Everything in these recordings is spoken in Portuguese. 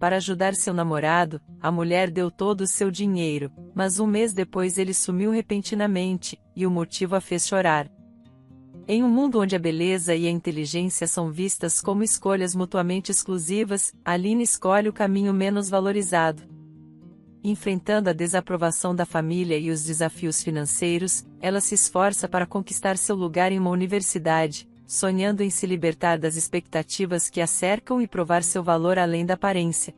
Para ajudar seu namorado, a mulher deu todo o seu dinheiro, mas um mês depois ele sumiu repentinamente, e o motivo a fez chorar. Em um mundo onde a beleza e a inteligência são vistas como escolhas mutuamente exclusivas, Aline escolhe o caminho menos valorizado. Enfrentando a desaprovação da família e os desafios financeiros, ela se esforça para conquistar seu lugar em uma universidade, sonhando em se libertar das expectativas que a cercam e provar seu valor além da aparência.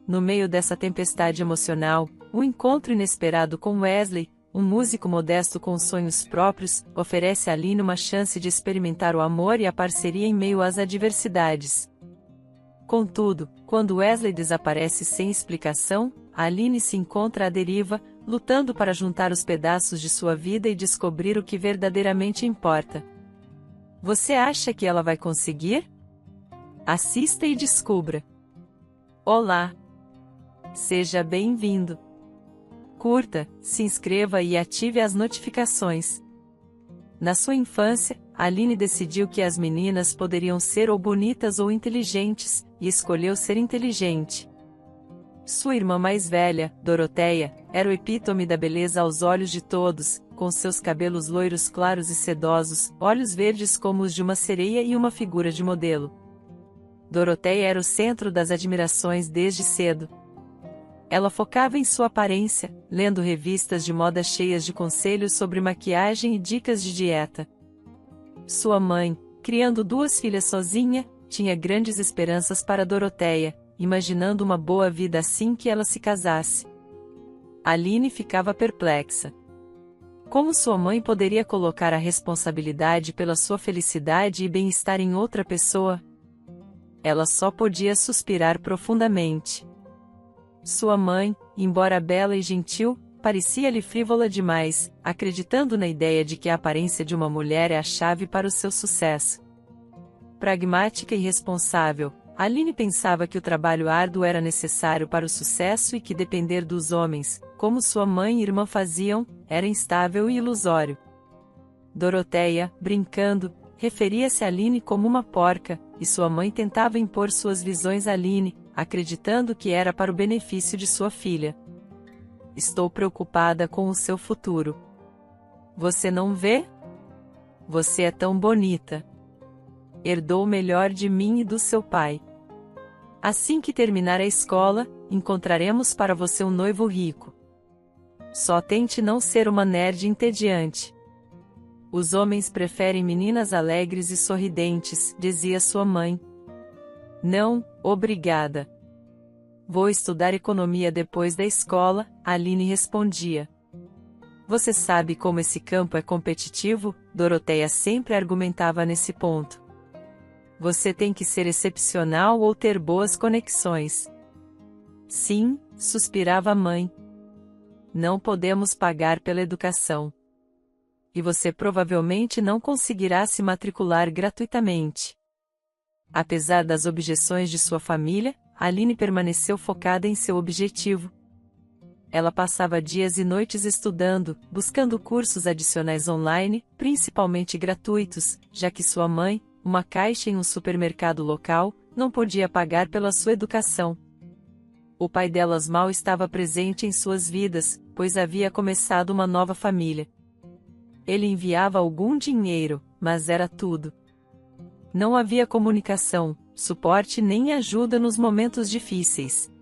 No meio dessa tempestade emocional, um encontro inesperado com Wesley, um músico modesto com sonhos próprios, oferece a Aline uma chance de experimentar o amor e a parceria em meio às adversidades. Contudo, quando Wesley desaparece sem explicação, a Aline se encontra à deriva, lutando para juntar os pedaços de sua vida e descobrir o que verdadeiramente importa. Você acha que ela vai conseguir? Assista e descubra. Olá! Seja bem-vindo! Curta, se inscreva e ative as notificações. Na sua infância, Aline decidiu que as meninas poderiam ser ou bonitas ou inteligentes, e escolheu ser inteligente. Sua irmã mais velha, Doroteia, era o epítome da beleza aos olhos de todos, com seus cabelos loiros claros e sedosos, olhos verdes como os de uma sereia e uma figura de modelo. Doroteia era o centro das admirações desde cedo. Ela focava em sua aparência, lendo revistas de moda cheias de conselhos sobre maquiagem e dicas de dieta. Sua mãe, criando duas filhas sozinha, tinha grandes esperanças para Doroteia, imaginando uma boa vida assim que ela se casasse. Aline ficava perplexa. Como sua mãe poderia colocar a responsabilidade pela sua felicidade e bem-estar em outra pessoa? Ela só podia suspirar profundamente. Sua mãe, embora bela e gentil, parecia-lhe frívola demais, acreditando na ideia de que a aparência de uma mulher é a chave para o seu sucesso. Pragmática e responsável, Aline pensava que o trabalho árduo era necessário para o sucesso e que depender dos homens, como sua mãe e irmã faziam, era instável e ilusório. Doroteia, brincando, referia-se a Aline como uma porca, e sua mãe tentava impor suas visões a Aline, acreditando que era para o benefício de sua filha. Estou preocupada com o seu futuro. Você não vê? Você é tão bonita. Herdou o melhor de mim e do seu pai. Assim que terminar a escola, encontraremos para você um noivo rico. Só tente não ser uma nerd entediante. Os homens preferem meninas alegres e sorridentes, dizia sua mãe. Não, obrigada. Vou estudar economia depois da escola, Aline respondia. Você sabe como esse campo é competitivo? Doroteia sempre argumentava nesse ponto. Você tem que ser excepcional ou ter boas conexões. Sim, suspirava a mãe. Não podemos pagar pela educação. E você provavelmente não conseguirá se matricular gratuitamente. Apesar das objeções de sua família, Aline permaneceu focada em seu objetivo. Ela passava dias e noites estudando, buscando cursos adicionais online, principalmente gratuitos, já que sua mãe, uma caixa em um supermercado local, não podia pagar pela sua educação. O pai delas mal estava presente em suas vidas, pois havia começado uma nova família. Ele enviava algum dinheiro, mas era tudo. Não havia comunicação, suporte nem ajuda nos momentos difíceis.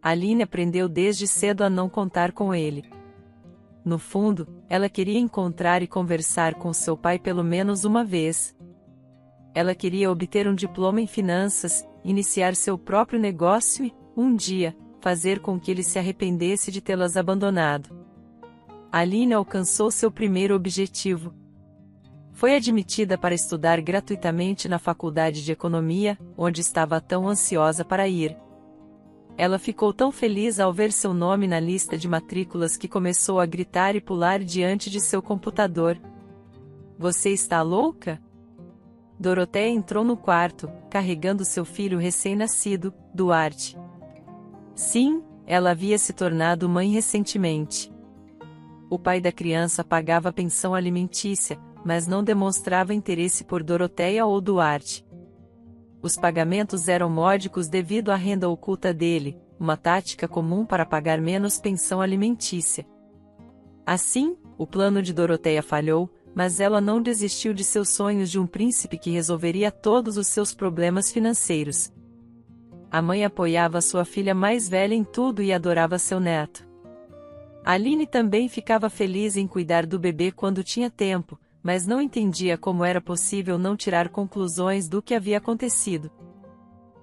Aline aprendeu desde cedo a não contar com ele. No fundo, ela queria encontrar e conversar com seu pai pelo menos uma vez. Ela queria obter um diploma em finanças, iniciar seu próprio negócio e, um dia, fazer com que ele se arrependesse de tê-las abandonado. Aline alcançou seu primeiro objetivo. Foi admitida para estudar gratuitamente na faculdade de economia, onde estava tão ansiosa para ir. Ela ficou tão feliz ao ver seu nome na lista de matrículas que começou a gritar e pular diante de seu computador. Você está louca? Doroteia entrou no quarto, carregando seu filho recém-nascido, Duarte. Sim, ela havia se tornado mãe recentemente. O pai da criança pagava a pensão alimentícia, mas não demonstrava interesse por Doroteia ou Duarte. Os pagamentos eram módicos devido à renda oculta dele, uma tática comum para pagar menos pensão alimentícia. Assim, o plano de Doroteia falhou, mas ela não desistiu de seus sonhos de um príncipe que resolveria todos os seus problemas financeiros. A mãe apoiava sua filha mais velha em tudo e adorava seu neto. Aline também ficava feliz em cuidar do bebê quando tinha tempo, mas não entendia como era possível não tirar conclusões do que havia acontecido.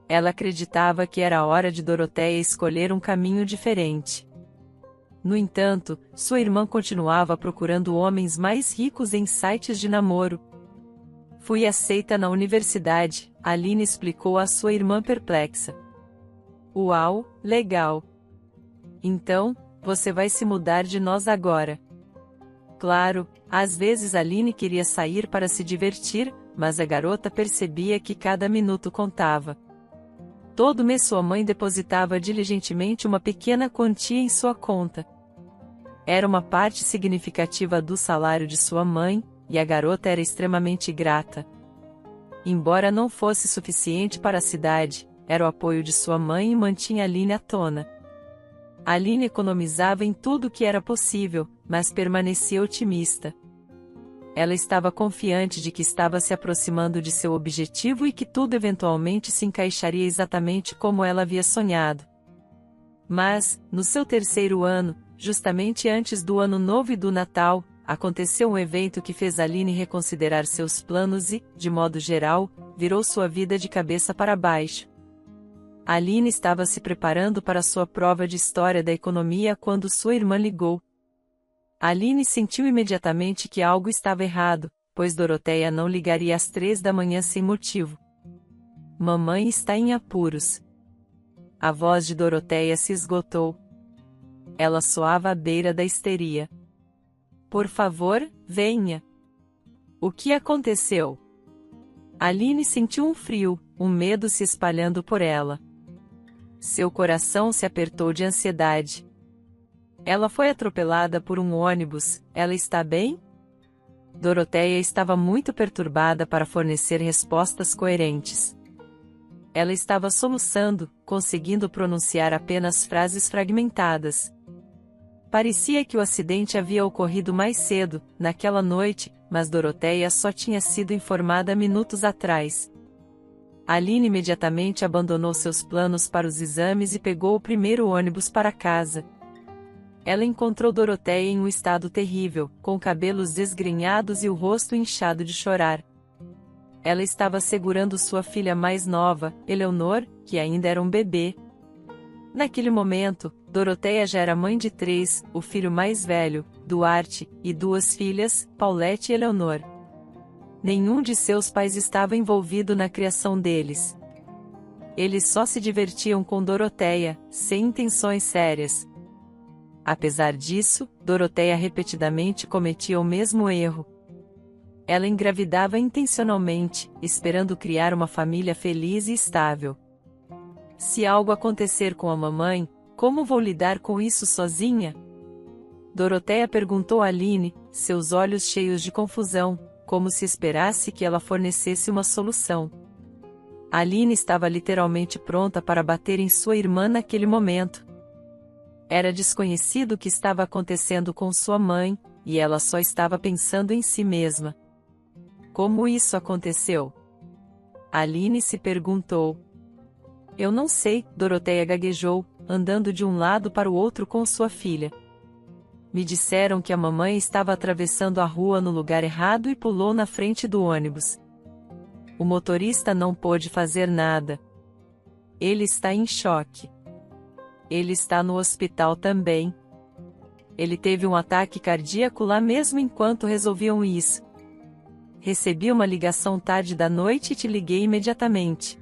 Ela acreditava que era a hora de Doroteia escolher um caminho diferente. No entanto, sua irmã continuava procurando homens mais ricos em sites de namoro. Fui aceita na universidade, Aline explicou à sua irmã perplexa. Uau, legal! Então, você vai se mudar de nós agora. Claro, às vezes Aline queria sair para se divertir, mas a garota percebia que cada minuto contava. Todo mês sua mãe depositava diligentemente uma pequena quantia em sua conta. Era uma parte significativa do salário de sua mãe, e a garota era extremamente grata. Embora não fosse suficiente para a cidade, era o apoio de sua mãe e mantinha Aline à tona. Aline economizava em tudo que era possível, mas permanecia otimista. Ela estava confiante de que estava se aproximando de seu objetivo e que tudo eventualmente se encaixaria exatamente como ela havia sonhado. Mas, no seu terceiro ano, justamente antes do Ano Novo e do Natal, aconteceu um evento que fez Aline reconsiderar seus planos e, de modo geral, virou sua vida de cabeça para baixo. Aline estava se preparando para sua prova de História da Economia quando sua irmã ligou. Aline sentiu imediatamente que algo estava errado, pois Doroteia não ligaria às 3 da manhã sem motivo. Mamãe está em apuros. A voz de Doroteia se esgotou. Ela soava à beira da histeria. Por favor, venha. O que aconteceu? Aline sentiu um frio, um medo se espalhando por ela. Seu coração se apertou de ansiedade. Ela foi atropelada por um ônibus, ela está bem? Doroteia estava muito perturbada para fornecer respostas coerentes. Ela estava soluçando, conseguindo pronunciar apenas frases fragmentadas. Parecia que o acidente havia ocorrido mais cedo, naquela noite, mas Doroteia só tinha sido informada minutos atrás. Aline imediatamente abandonou seus planos para os exames e pegou o primeiro ônibus para casa. Ela encontrou Doroteia em um estado terrível, com cabelos desgrenhados e o rosto inchado de chorar. Ela estava segurando sua filha mais nova, Eleonor, que ainda era um bebê. Naquele momento, Doroteia já era mãe de 3, o filho mais velho, Duarte, e 2 filhas, Paulette e Eleonor. Nenhum de seus pais estava envolvido na criação deles. Eles só se divertiam com Doroteia, sem intenções sérias. Apesar disso, Doroteia repetidamente cometia o mesmo erro. Ela engravidava intencionalmente, esperando criar uma família feliz e estável. Se algo acontecer com a mamãe, como vou lidar com isso sozinha? Doroteia perguntou a Aline, seus olhos cheios de confusão, como se esperasse que ela fornecesse uma solução. Aline estava literalmente pronta para bater em sua irmã naquele momento. Era desconhecido o que estava acontecendo com sua mãe, e ela só estava pensando em si mesma. Como isso aconteceu? Aline se perguntou. Eu não sei, Doroteia gaguejou, andando de um lado para o outro com sua filha. Me disseram que a mamãe estava atravessando a rua no lugar errado e pulou na frente do ônibus. O motorista não pôde fazer nada. Ele está em choque. Ele está no hospital também. Ele teve um ataque cardíaco lá mesmo enquanto resolviam isso. Recebi uma ligação tarde da noite e te liguei imediatamente.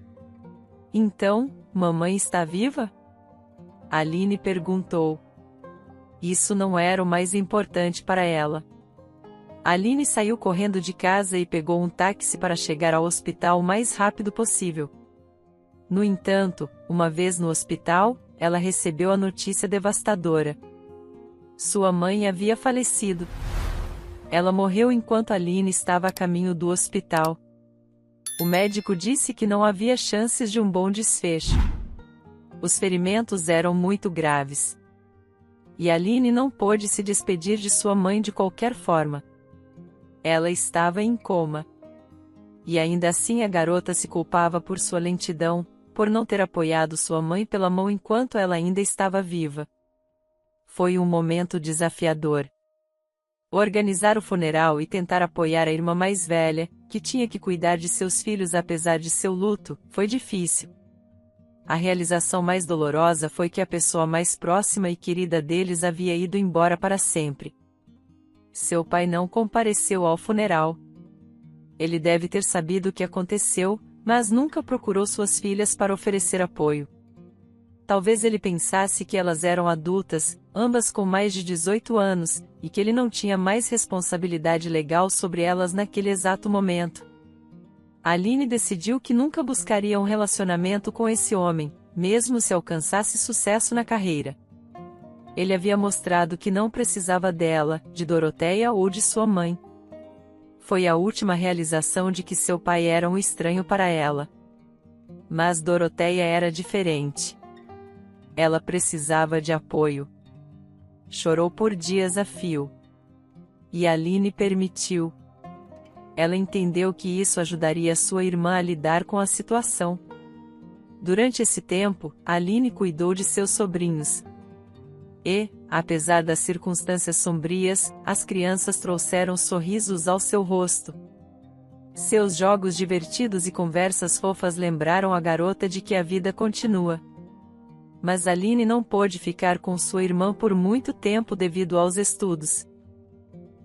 Então, mamãe está viva? Aline perguntou. Isso não era o mais importante para ela. Aline saiu correndo de casa e pegou um táxi para chegar ao hospital o mais rápido possível. No entanto, uma vez no hospital, ela recebeu a notícia devastadora. Sua mãe havia falecido. Ela morreu enquanto Aline estava a caminho do hospital. O médico disse que não havia chances de um bom desfecho. Os ferimentos eram muito graves. E Aline não pôde se despedir de sua mãe de qualquer forma. Ela estava em coma. E ainda assim a garota se culpava por sua lentidão, por não ter apoiado sua mãe pela mão enquanto ela ainda estava viva. Foi um momento desafiador. Organizar o funeral e tentar apoiar a irmã mais velha, que tinha que cuidar de seus filhos apesar de seu luto, foi difícil. A realização mais dolorosa foi que a pessoa mais próxima e querida deles havia ido embora para sempre. Seu pai não compareceu ao funeral. Ele deve ter sabido o que aconteceu, mas nunca procurou suas filhas para oferecer apoio. Talvez ele pensasse que elas eram adultas, ambas com mais de 18 anos, e que ele não tinha mais responsabilidade legal sobre elas naquele exato momento. Aline decidiu que nunca buscaria um relacionamento com esse homem, mesmo se alcançasse sucesso na carreira. Ele havia mostrado que não precisava dela, de Doroteia ou de sua mãe. Foi a última realização de que seu pai era um estranho para ela. Mas Doroteia era diferente. Ela precisava de apoio. Chorou por dias a fio. E Aline permitiu. Ela entendeu que isso ajudaria sua irmã a lidar com a situação. Durante esse tempo, Aline cuidou de seus sobrinhos. E, apesar das circunstâncias sombrias, as crianças trouxeram sorrisos ao seu rosto. Seus jogos divertidos e conversas fofas lembraram a garota de que a vida continua. Mas Aline não pôde ficar com sua irmã por muito tempo devido aos estudos.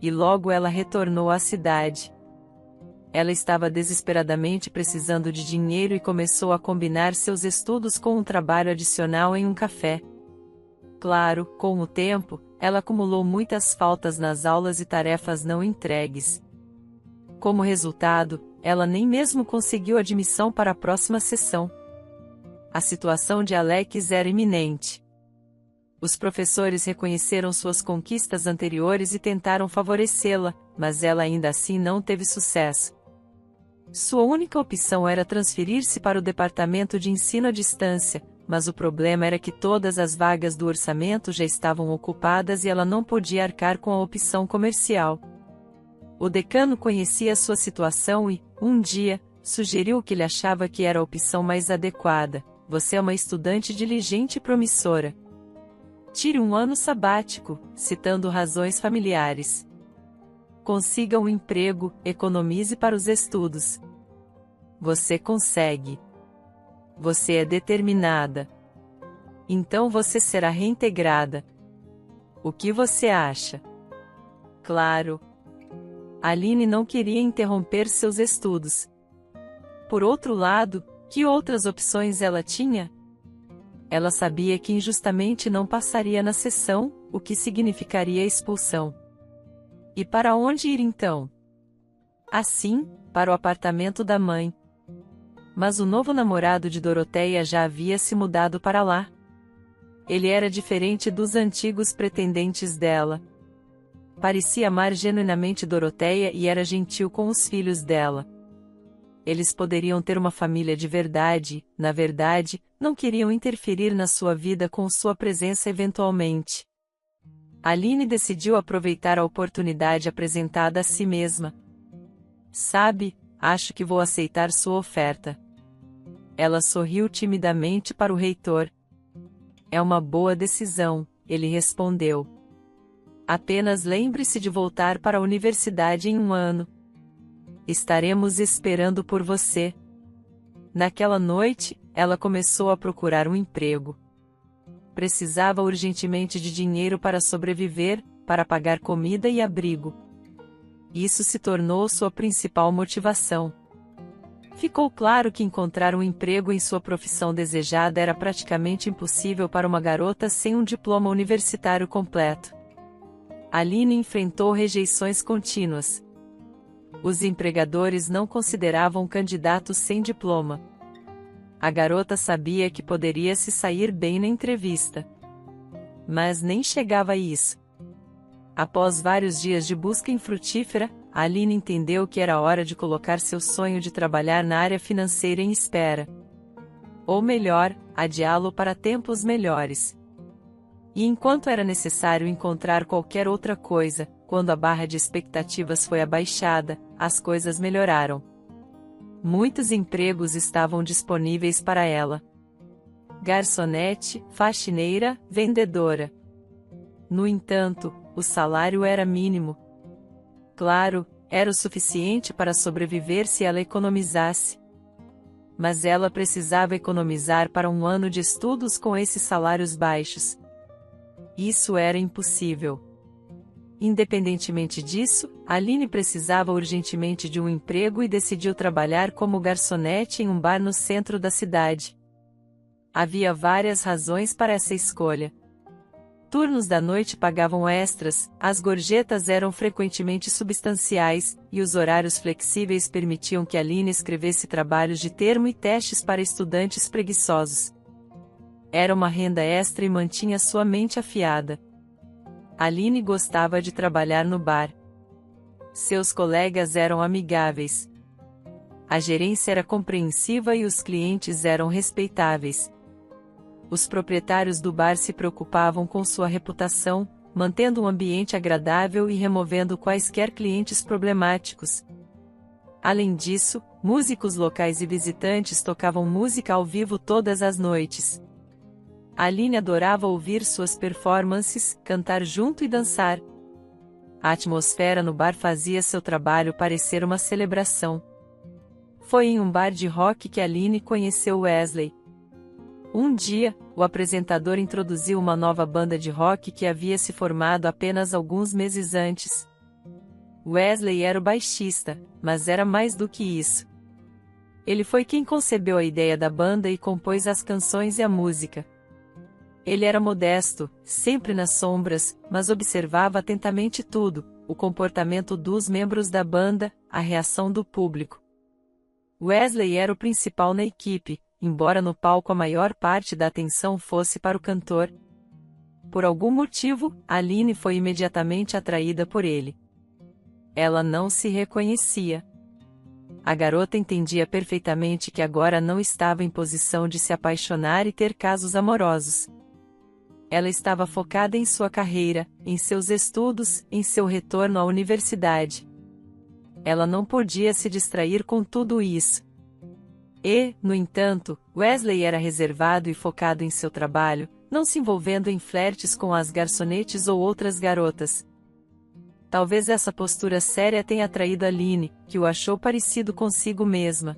E logo ela retornou à cidade. Ela estava desesperadamente precisando de dinheiro e começou a combinar seus estudos com um trabalho adicional em um café. Claro, com o tempo, ela acumulou muitas faltas nas aulas e tarefas não entregues. Como resultado, ela nem mesmo conseguiu admissão para a próxima sessão. A situação de Alex era iminente. Os professores reconheceram suas conquistas anteriores e tentaram favorecê-la, mas ela ainda assim não teve sucesso. Sua única opção era transferir-se para o departamento de ensino à distância, mas o problema era que todas as vagas do orçamento já estavam ocupadas e ela não podia arcar com a opção comercial. O decano conhecia sua situação e, um dia, sugeriu o que ele achava que era a opção mais adequada: você é uma estudante diligente e promissora. Tire um ano sabático, citando razões familiares. Consiga um emprego, economize para os estudos. Você consegue. Você é determinada. Então você será reintegrada. O que você acha? Claro. Aline não queria interromper seus estudos. Por outro lado, que outras opções ela tinha? Ela sabia que injustamente não passaria na sessão, o que significaria expulsão. E para onde ir então? Assim, para o apartamento da mãe. Mas o novo namorado de Doroteia já havia se mudado para lá. Ele era diferente dos antigos pretendentes dela. Parecia amar genuinamente Doroteia e era gentil com os filhos dela. Eles poderiam ter uma família de verdade, na verdade, não queriam interferir na sua vida com sua presença eventualmente. Aline decidiu aproveitar a oportunidade apresentada a si mesma. Sabe, acho que vou aceitar sua oferta. Ela sorriu timidamente para o reitor. É uma boa decisão, ele respondeu. Apenas lembre-se de voltar para a universidade em um ano. Estaremos esperando por você. Naquela noite, ela começou a procurar um emprego. Precisava urgentemente de dinheiro para sobreviver, para pagar comida e abrigo. Isso se tornou sua principal motivação. Ficou claro que encontrar um emprego em sua profissão desejada era praticamente impossível para uma garota sem um diploma universitário completo. Aline enfrentou rejeições contínuas. Os empregadores não consideravam candidatos sem diploma. A garota sabia que poderia se sair bem na entrevista. Mas nem chegava a isso. Após vários dias de busca infrutífera, Aline entendeu que era hora de colocar seu sonho de trabalhar na área financeira em espera. Ou melhor, adiá-lo para tempos melhores. E enquanto era necessário encontrar qualquer outra coisa, quando a barra de expectativas foi abaixada, as coisas melhoraram. Muitos empregos estavam disponíveis para ela. Garçonete, faxineira, vendedora. No entanto, o salário era mínimo. Claro, era o suficiente para sobreviver se ela economizasse. Mas ela precisava economizar para um ano de estudos com esses salários baixos. Isso era impossível. Independentemente disso, Aline precisava urgentemente de um emprego e decidiu trabalhar como garçonete em um bar no centro da cidade. Havia várias razões para essa escolha. Turnos da noite pagavam extras, as gorjetas eram frequentemente substanciais, e os horários flexíveis permitiam que Aline escrevesse trabalhos de termo e testes para estudantes preguiçosos. Era uma renda extra e mantinha sua mente afiada. Aline gostava de trabalhar no bar. Seus colegas eram amigáveis. A gerência era compreensiva e os clientes eram respeitáveis. Os proprietários do bar se preocupavam com sua reputação, mantendo um ambiente agradável e removendo quaisquer clientes problemáticos. Além disso, músicos locais e visitantes tocavam música ao vivo todas as noites. Aline adorava ouvir suas performances, cantar junto e dançar. A atmosfera no bar fazia seu trabalho parecer uma celebração. Foi em um bar de rock que Aline conheceu Wesley. Um dia, o apresentador introduziu uma nova banda de rock que havia se formado apenas alguns meses antes. Wesley era o baixista, mas era mais do que isso. Ele foi quem concebeu a ideia da banda e compôs as canções e a música. Ele era modesto, sempre nas sombras, mas observava atentamente tudo, o comportamento dos membros da banda, a reação do público. Wesley era o principal na equipe, embora no palco a maior parte da atenção fosse para o cantor. Por algum motivo, Aline foi imediatamente atraída por ele. Ela não se reconhecia. A garota entendia perfeitamente que agora não estava em posição de se apaixonar e ter casos amorosos. Ela estava focada em sua carreira, em seus estudos, em seu retorno à universidade. Ela não podia se distrair com tudo isso. E, no entanto, Wesley era reservado e focado em seu trabalho, não se envolvendo em flertes com as garçonetes ou outras garotas. Talvez essa postura séria tenha atraído Aline, que o achou parecido consigo mesma.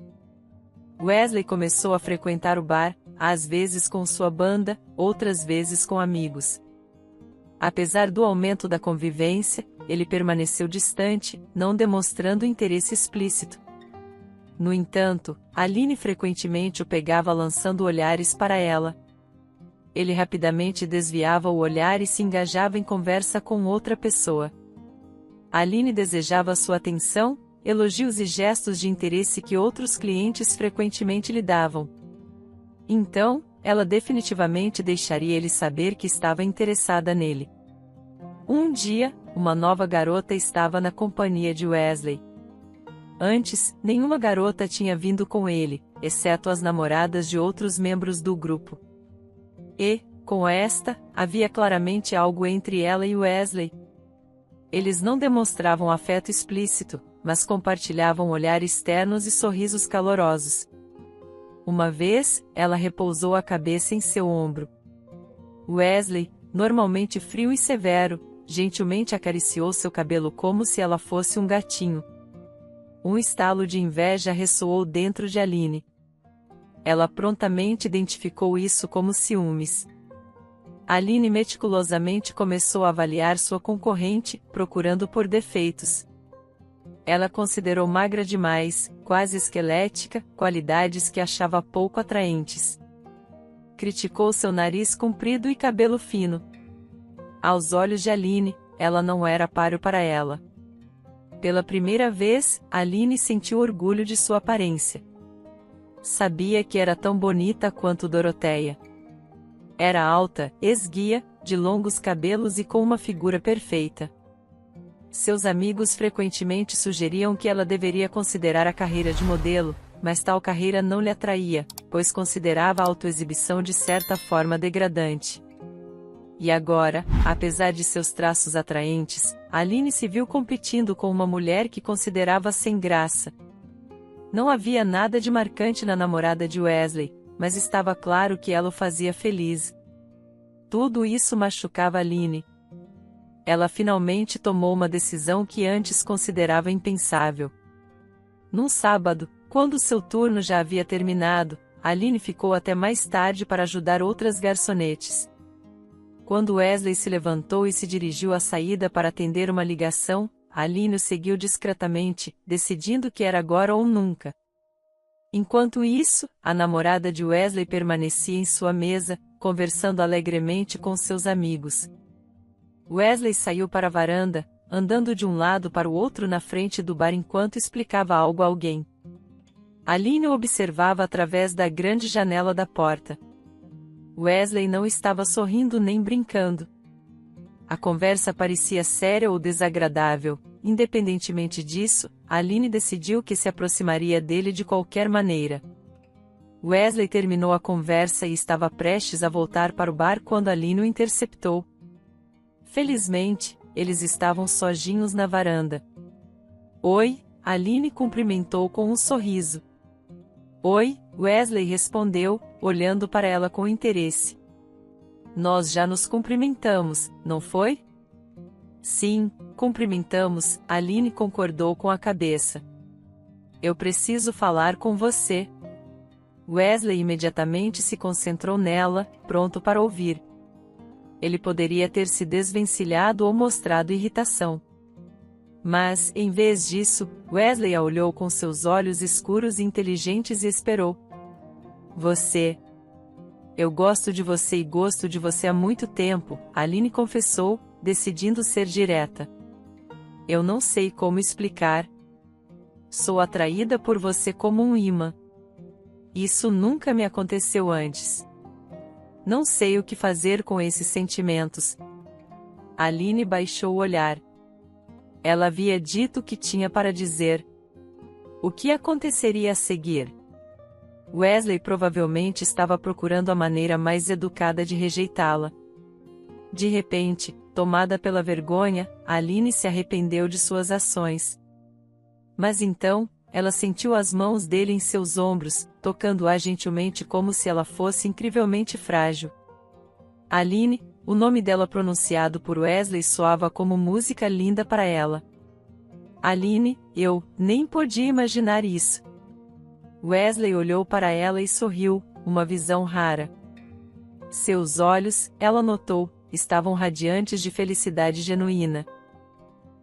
Wesley começou a frequentar o bar, às vezes com sua banda, outras vezes com amigos. Apesar do aumento da convivência, ele permaneceu distante, não demonstrando interesse explícito. No entanto, Aline frequentemente o pegava lançando olhares para ela. Ele rapidamente desviava o olhar e se engajava em conversa com outra pessoa. Aline desejava sua atenção, elogios e gestos de interesse que outros clientes frequentemente lhe davam. Então, ela definitivamente deixaria ele saber que estava interessada nele. Um dia, uma nova garota estava na companhia de Wesley. Antes, nenhuma garota tinha vindo com ele, exceto as namoradas de outros membros do grupo. E, com esta, havia claramente algo entre ela e Wesley. Eles não demonstravam afeto explícito, mas compartilhavam olhares ternos e sorrisos calorosos. Uma vez, ela repousou a cabeça em seu ombro. Wesley, normalmente frio e severo, gentilmente acariciou seu cabelo como se ela fosse um gatinho. Um estalo de inveja ressoou dentro de Aline. Ela prontamente identificou isso como ciúmes. Aline meticulosamente começou a avaliar sua concorrente, procurando por defeitos. Ela considerou magra demais, quase esquelética, qualidades que achava pouco atraentes. Criticou seu nariz comprido e cabelo fino. Aos olhos de Aline, ela não era páreo para ela. Pela primeira vez, Aline sentiu orgulho de sua aparência. Sabia que era tão bonita quanto Doroteia. Era alta, esguia, de longos cabelos e com uma figura perfeita. seus amigos frequentemente sugeriam que ela deveria considerar a carreira de modelo, mas tal carreira não lhe atraía, pois considerava a autoexibição de certa forma degradante. E agora, apesar de seus traços atraentes, Aline se viu competindo com uma mulher que considerava sem graça. Não havia nada de marcante na namorada de Wesley, mas estava claro que ela o fazia feliz. Tudo isso machucava Aline. Ela finalmente tomou uma decisão que antes considerava impensável. Num sábado, quando seu turno já havia terminado, Aline ficou até mais tarde para ajudar outras garçonetes. Quando Wesley se levantou e se dirigiu à saída para atender uma ligação, Aline o seguiu discretamente, decidindo que era agora ou nunca. Enquanto isso, a namorada de Wesley permanecia em sua mesa, conversando alegremente com seus amigos. Wesley saiu para a varanda, andando de um lado para o outro na frente do bar enquanto explicava algo a alguém. Aline o observava através da grande janela da porta. Wesley não estava sorrindo nem brincando. A conversa parecia séria ou desagradável. Independentemente disso, Aline decidiu que se aproximaria dele de qualquer maneira. Wesley terminou a conversa e estava prestes a voltar para o bar quando Aline o interceptou. Felizmente, eles estavam sozinhos na varanda. Oi, Aline cumprimentou com um sorriso. Oi, Wesley respondeu, olhando para ela com interesse. Nós já nos cumprimentamos, não foi? Sim, cumprimentamos, Aline concordou com a cabeça. Eu preciso falar com você. Wesley imediatamente se concentrou nela, pronto para ouvir. Ele poderia ter se desvencilhado ou mostrado irritação. Mas, em vez disso, Wesley a olhou com seus olhos escuros e inteligentes e esperou. Você. Eu gosto de você e gosto de você há muito tempo, Aline confessou, decidindo ser direta. Eu não sei como explicar. Sou atraída por você como um imã. Isso nunca me aconteceu antes. Não sei o que fazer com esses sentimentos. Aline baixou o olhar. Ela havia dito o que tinha para dizer. O que aconteceria a seguir? Wesley provavelmente estava procurando a maneira mais educada de rejeitá-la. De repente, tomada pela vergonha, Aline se arrependeu de suas ações. Mas então, ela sentiu as mãos dele em seus ombros, tocando-a gentilmente como se ela fosse incrivelmente frágil. Aline, o nome dela pronunciado por Wesley soava como música linda para ela. Aline, eu nem podia imaginar isso. Wesley olhou para ela e sorriu, uma visão rara. Seus olhos, ela notou, estavam radiantes de felicidade genuína.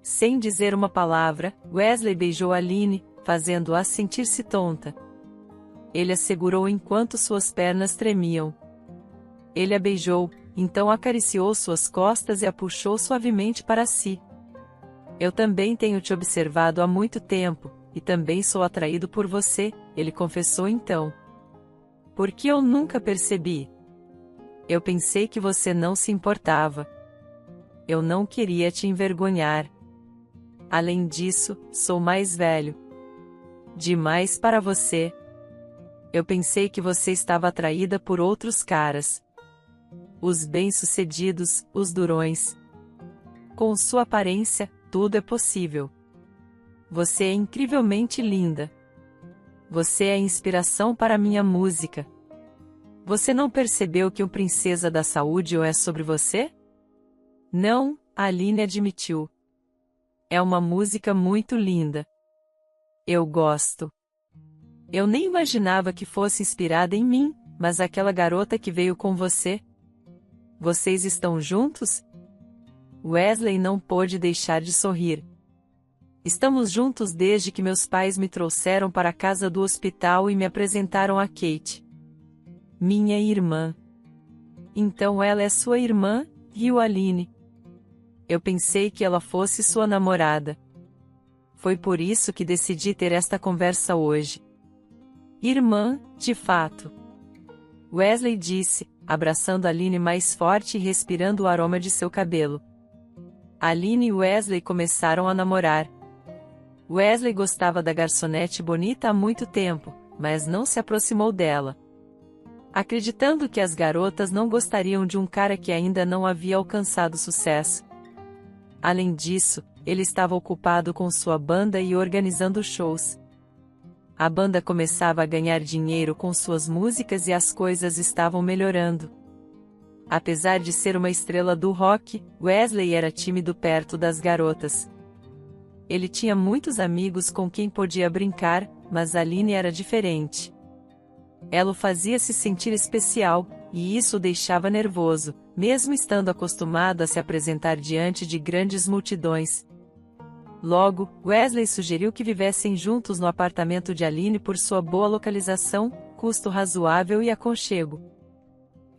Sem dizer uma palavra, Wesley beijou Aline, fazendo-a sentir-se tonta. Ele a segurou enquanto suas pernas tremiam. Ele a beijou, então acariciou suas costas e a puxou suavemente para si. Eu também tenho te observado há muito tempo, e também sou atraído por você, ele confessou então. Por que eu nunca percebi? Eu pensei que você não se importava. Eu não queria te envergonhar. Além disso, sou mais velho. Demais para você. Eu pensei que você estava atraída por outros caras. Os bem-sucedidos, os durões. Com sua aparência, tudo é possível. Você é incrivelmente linda. Você é a inspiração para minha música. Você não percebeu que o Princesa da Saúde é sobre você? Não, Aline admitiu. É uma música muito linda. Eu gosto. Eu nem imaginava que fosse inspirada em mim, mas aquela garota que veio com você. Vocês estão juntos? Wesley não pôde deixar de sorrir. Estamos juntos desde que meus pais me trouxeram para a casa do hospital e me apresentaram a Kate. Minha irmã. Então ela é sua irmã? Riu Aline. Eu pensei que ela fosse sua namorada. Foi por isso que decidi ter esta conversa hoje. Irmã, de fato. Wesley disse, abraçando Aline mais forte e respirando o aroma de seu cabelo. Aline e Wesley começaram a namorar. Wesley gostava da garçonete bonita há muito tempo, mas não se aproximou dela, acreditando que as garotas não gostariam de um cara que ainda não havia alcançado sucesso. Além disso, ele estava ocupado com sua banda e organizando shows. A banda começava a ganhar dinheiro com suas músicas e as coisas estavam melhorando. Apesar de ser uma estrela do rock, Wesley era tímido perto das garotas. Ele tinha muitos amigos com quem podia brincar, mas Aline era diferente. Ela o fazia se sentir especial, e isso o deixava nervoso, mesmo estando acostumado a se apresentar diante de grandes multidões. Logo, Wesley sugeriu que vivessem juntos no apartamento de Aline por sua boa localização, custo razoável e aconchego.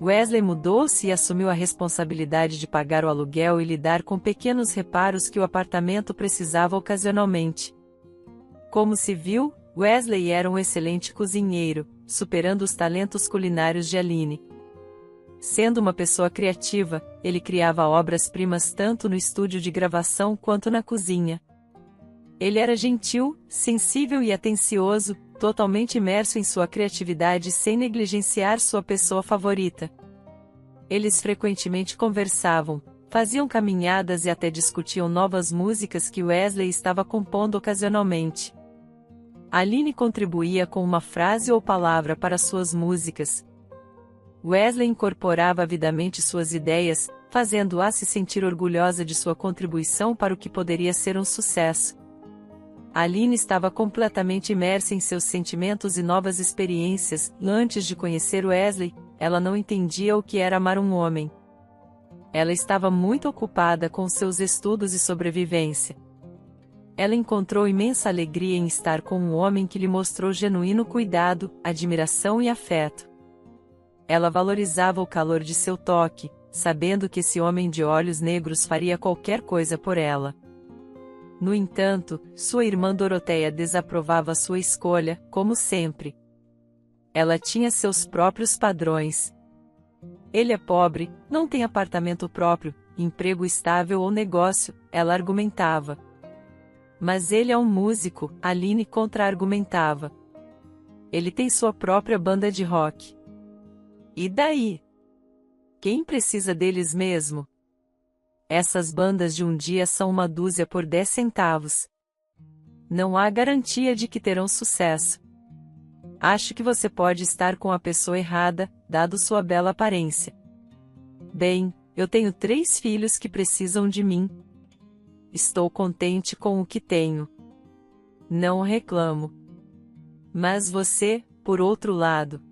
Wesley mudou-se e assumiu a responsabilidade de pagar o aluguel e lidar com pequenos reparos que o apartamento precisava ocasionalmente. Como se viu, Wesley era um excelente cozinheiro, superando os talentos culinários de Aline. Sendo uma pessoa criativa, ele criava obras-primas tanto no estúdio de gravação quanto na cozinha. Ele era gentil, sensível e atencioso, totalmente imerso em sua criatividade sem negligenciar sua pessoa favorita. Eles frequentemente conversavam, faziam caminhadas e até discutiam novas músicas que Wesley estava compondo ocasionalmente. Aline contribuía com uma frase ou palavra para suas músicas. Wesley incorporava avidamente suas ideias, fazendo-a se sentir orgulhosa de sua contribuição para o que poderia ser um sucesso. Aline estava completamente imersa em seus sentimentos e novas experiências. Antes de conhecer Wesley, ela não entendia o que era amar um homem. Ela estava muito ocupada com seus estudos e sobrevivência. Ela encontrou imensa alegria em estar com um homem que lhe mostrou genuíno cuidado, admiração e afeto. Ela valorizava o calor de seu toque, sabendo que esse homem de olhos negros faria qualquer coisa por ela. No entanto, sua irmã Doroteia desaprovava sua escolha, como sempre. Ela tinha seus próprios padrões. Ele é pobre, não tem apartamento próprio, emprego estável ou negócio, ela argumentava. Mas ele é um músico, Aline contra-argumentava. Ele tem sua própria banda de rock. E daí? Quem precisa deles mesmo? Essas bandas de um dia são uma dúzia por 10 centavos. Não há garantia de que terão sucesso. Acho que você pode estar com a pessoa errada, dado sua bela aparência. Bem, eu tenho 3 filhos que precisam de mim. Estou contente com o que tenho. Não reclamo. Mas você, por outro lado.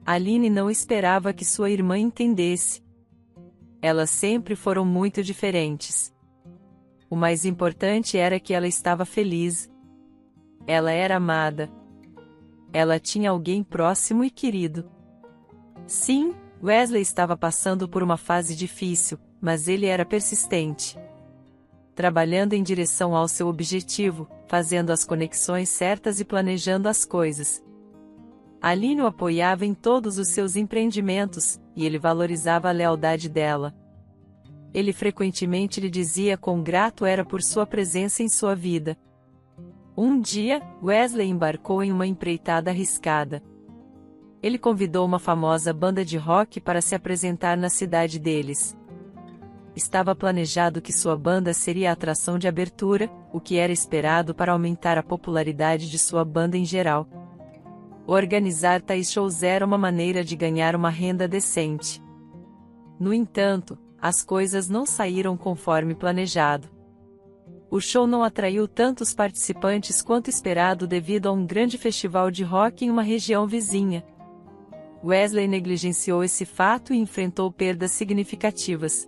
Aline não esperava que sua irmã entendesse. Elas sempre foram muito diferentes. O mais importante era que ela estava feliz. Ela era amada. Ela tinha alguém próximo e querido. Sim, Wesley estava passando por uma fase difícil, mas ele era persistente. Trabalhando em direção ao seu objetivo, fazendo as conexões certas e planejando as coisas. Aline o apoiava em todos os seus empreendimentos, e ele valorizava a lealdade dela. Ele frequentemente lhe dizia quão grato era por sua presença em sua vida. Um dia, Wesley embarcou em uma empreitada arriscada. Ele convidou uma famosa banda de rock para se apresentar na cidade deles. Estava planejado que sua banda seria a atração de abertura, o que era esperado para aumentar a popularidade de sua banda em geral. Organizar tais shows era uma maneira de ganhar uma renda decente. No entanto, as coisas não saíram conforme planejado. O show não atraiu tantos participantes quanto esperado devido a um grande festival de rock em uma região vizinha. Wesley negligenciou esse fato e enfrentou perdas significativas.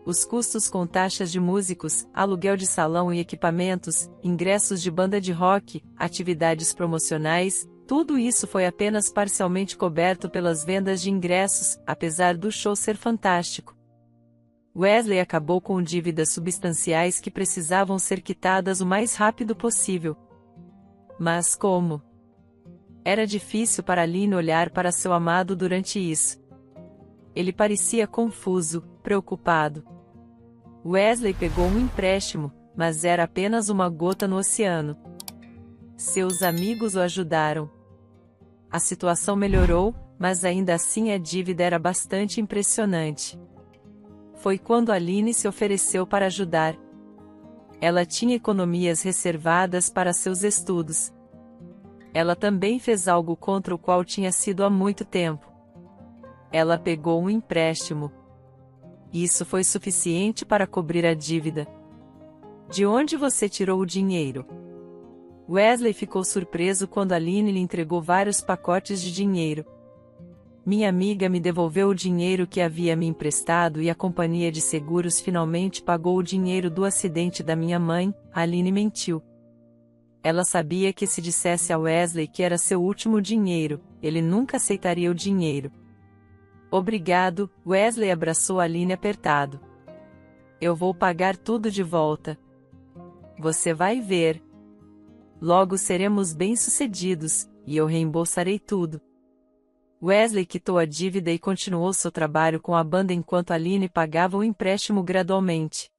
Os custos com taxas de músicos, aluguel de salão e equipamentos, ingressos de banda de rock, atividades promocionais, tudo isso foi apenas parcialmente coberto pelas vendas de ingressos, apesar do show ser fantástico. Wesley acabou com dívidas substanciais que precisavam ser quitadas o mais rápido possível. Mas como? Era difícil para Aline olhar para seu amado durante isso. Ele parecia confuso, preocupado. Wesley pegou um empréstimo, mas era apenas uma gota no oceano. Seus amigos o ajudaram. A situação melhorou, mas ainda assim a dívida era bastante impressionante. Foi quando Aline se ofereceu para ajudar. Ela tinha economias reservadas para seus estudos. Ela também fez algo contra o qual tinha sido há muito tempo. Ela pegou um empréstimo. Isso foi suficiente para cobrir a dívida. De onde você tirou o dinheiro? Wesley ficou surpreso quando Aline lhe entregou vários pacotes de dinheiro. Minha amiga me devolveu o dinheiro que havia me emprestado e a companhia de seguros finalmente pagou o dinheiro do acidente da minha mãe, Aline mentiu. Ela sabia que se dissesse a Wesley que era seu último dinheiro, ele nunca aceitaria o dinheiro. Obrigado, Wesley abraçou Aline apertado. Eu vou pagar tudo de volta. Você vai ver. Logo seremos bem-sucedidos, e eu reembolsarei tudo. Wesley quitou a dívida e continuou seu trabalho com a banda enquanto Aline pagava o empréstimo gradualmente.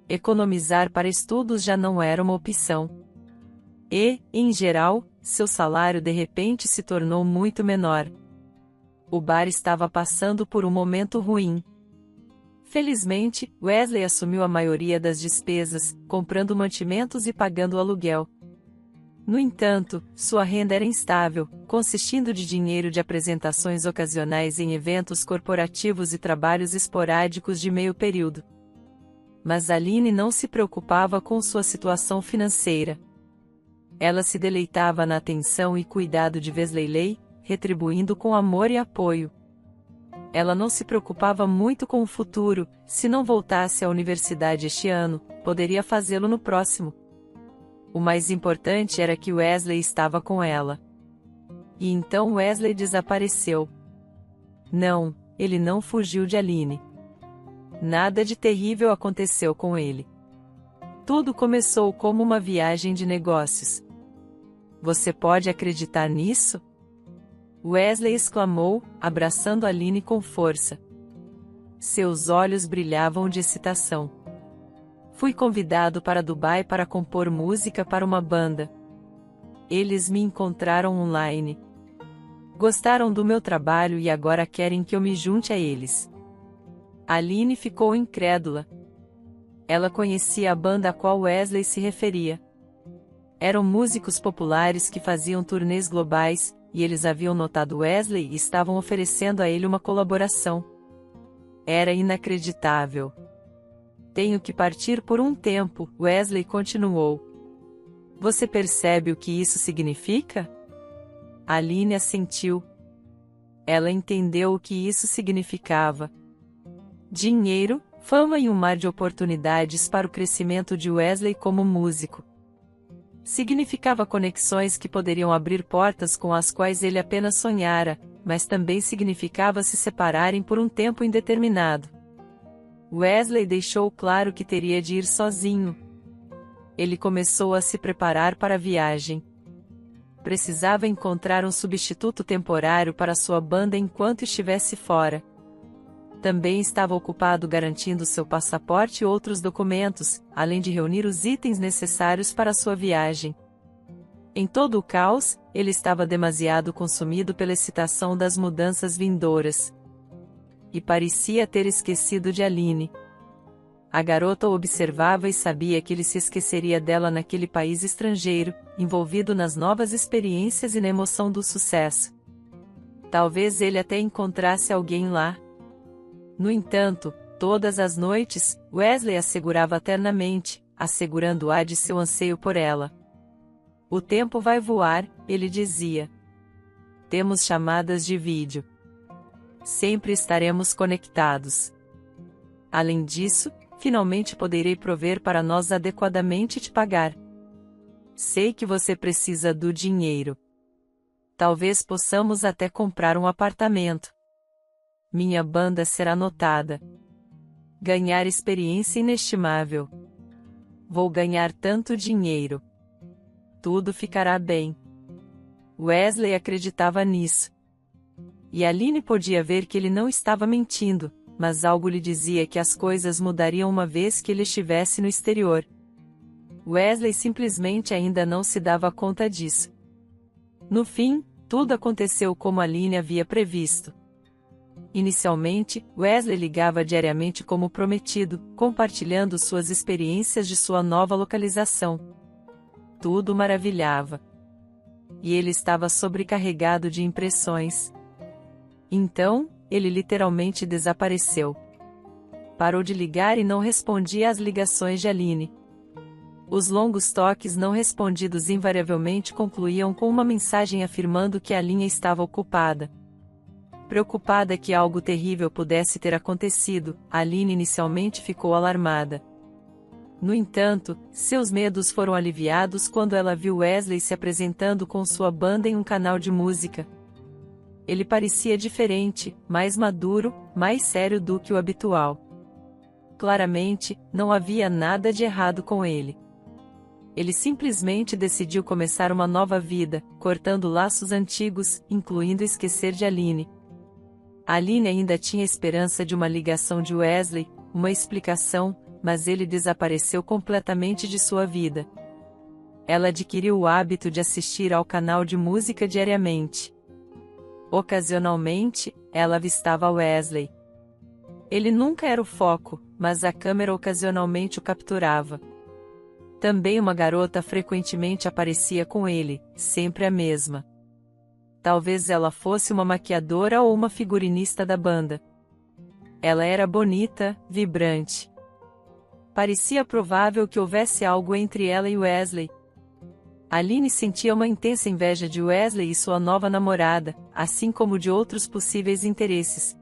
Economizar para estudos já não era uma opção. E, em geral, seu salário de repente se tornou muito menor. O bar estava passando por um momento ruim. Felizmente, Wesley assumiu a maioria das despesas, comprando mantimentos e pagando o aluguel. No entanto, sua renda era instável, consistindo de dinheiro de apresentações ocasionais em eventos corporativos e trabalhos esporádicos de meio período. Mas Aline não se preocupava com sua situação financeira. Ela se deleitava na atenção e cuidado de Wesley, retribuindo com amor e apoio. Ela não se preocupava muito com o futuro, se não voltasse à universidade este ano, poderia fazê-lo no próximo. O mais importante era que Wesley estava com ela. E então Wesley desapareceu. Não, ele não fugiu de Aline. Nada de terrível aconteceu com ele. Tudo começou como uma viagem de negócios. Você pode acreditar nisso? Wesley exclamou, abraçando Aline com força. Seus olhos brilhavam de excitação. Fui convidado para Dubai para compor música para uma banda. Eles me encontraram online. Gostaram do meu trabalho e agora querem que eu me junte a eles. Aline ficou incrédula. Ela conhecia a banda a qual Wesley se referia. Eram músicos populares que faziam turnês globais, e eles haviam notado Wesley e estavam oferecendo a ele uma colaboração. Era inacreditável. Tenho que partir por um tempo, Wesley continuou. Você percebe o que isso significa? Aline assentiu. Ela entendeu o que isso significava. Dinheiro, fama e um mar de oportunidades para o crescimento de Wesley como músico. Significava conexões que poderiam abrir portas com as quais ele apenas sonhara, mas também significava se separarem por um tempo indeterminado. Wesley deixou claro que teria de ir sozinho. Ele começou a se preparar para a viagem. Precisava encontrar um substituto temporário para sua banda enquanto estivesse fora. Também estava ocupado garantindo seu passaporte e outros documentos, além de reunir os itens necessários para sua viagem. Em todo o caos, ele estava demasiado consumido pela excitação das mudanças vindouras. E parecia ter esquecido de Aline. A garota o observava e sabia que ele se esqueceria dela naquele país estrangeiro, envolvido nas novas experiências e na emoção do sucesso. Talvez ele até encontrasse alguém lá. No entanto, todas as noites, Wesley a segurava ternamente, assegurando-a de seu anseio por ela. O tempo vai voar, ele dizia. Temos chamadas de vídeo. Sempre estaremos conectados. Além disso, finalmente poderei prover para nós adequadamente e te pagar. Sei que você precisa do dinheiro. Talvez possamos até comprar um apartamento. Minha banda será notada. Ganhar experiência inestimável. Vou ganhar tanto dinheiro. Tudo ficará bem. Wesley acreditava nisso. E Aline podia ver que ele não estava mentindo, mas algo lhe dizia que as coisas mudariam uma vez que ele estivesse no exterior. Wesley simplesmente ainda não se dava conta disso. No fim, tudo aconteceu como Aline havia previsto. Inicialmente, Wesley ligava diariamente como prometido, compartilhando suas experiências de sua nova localização. Tudo maravilhava. E ele estava sobrecarregado de impressões. Então, ele literalmente desapareceu. Parou de ligar e não respondia às ligações de Aline. Os longos toques não respondidos invariavelmente concluíam com uma mensagem afirmando que a linha estava ocupada. Preocupada que algo terrível pudesse ter acontecido, Aline inicialmente ficou alarmada. No entanto, seus medos foram aliviados quando ela viu Wesley se apresentando com sua banda em um canal de música. Ele parecia diferente, mais maduro, mais sério do que o habitual. Claramente, não havia nada de errado com ele. Ele simplesmente decidiu começar uma nova vida, cortando laços antigos, incluindo esquecer de Aline. Aline ainda tinha esperança de uma ligação de Wesley, uma explicação, mas ele desapareceu completamente de sua vida. Ela adquiriu o hábito de assistir ao canal de música diariamente. Ocasionalmente, ela avistava Wesley. Ele nunca era o foco, mas a câmera ocasionalmente o capturava. Também uma garota frequentemente aparecia com ele, sempre a mesma. Talvez ela fosse uma maquiadora ou uma figurinista da banda. Ela era bonita, vibrante. Parecia provável que houvesse algo entre ela e Wesley. Aline sentia uma intensa inveja de Wesley e sua nova namorada, assim como de outros possíveis interesses.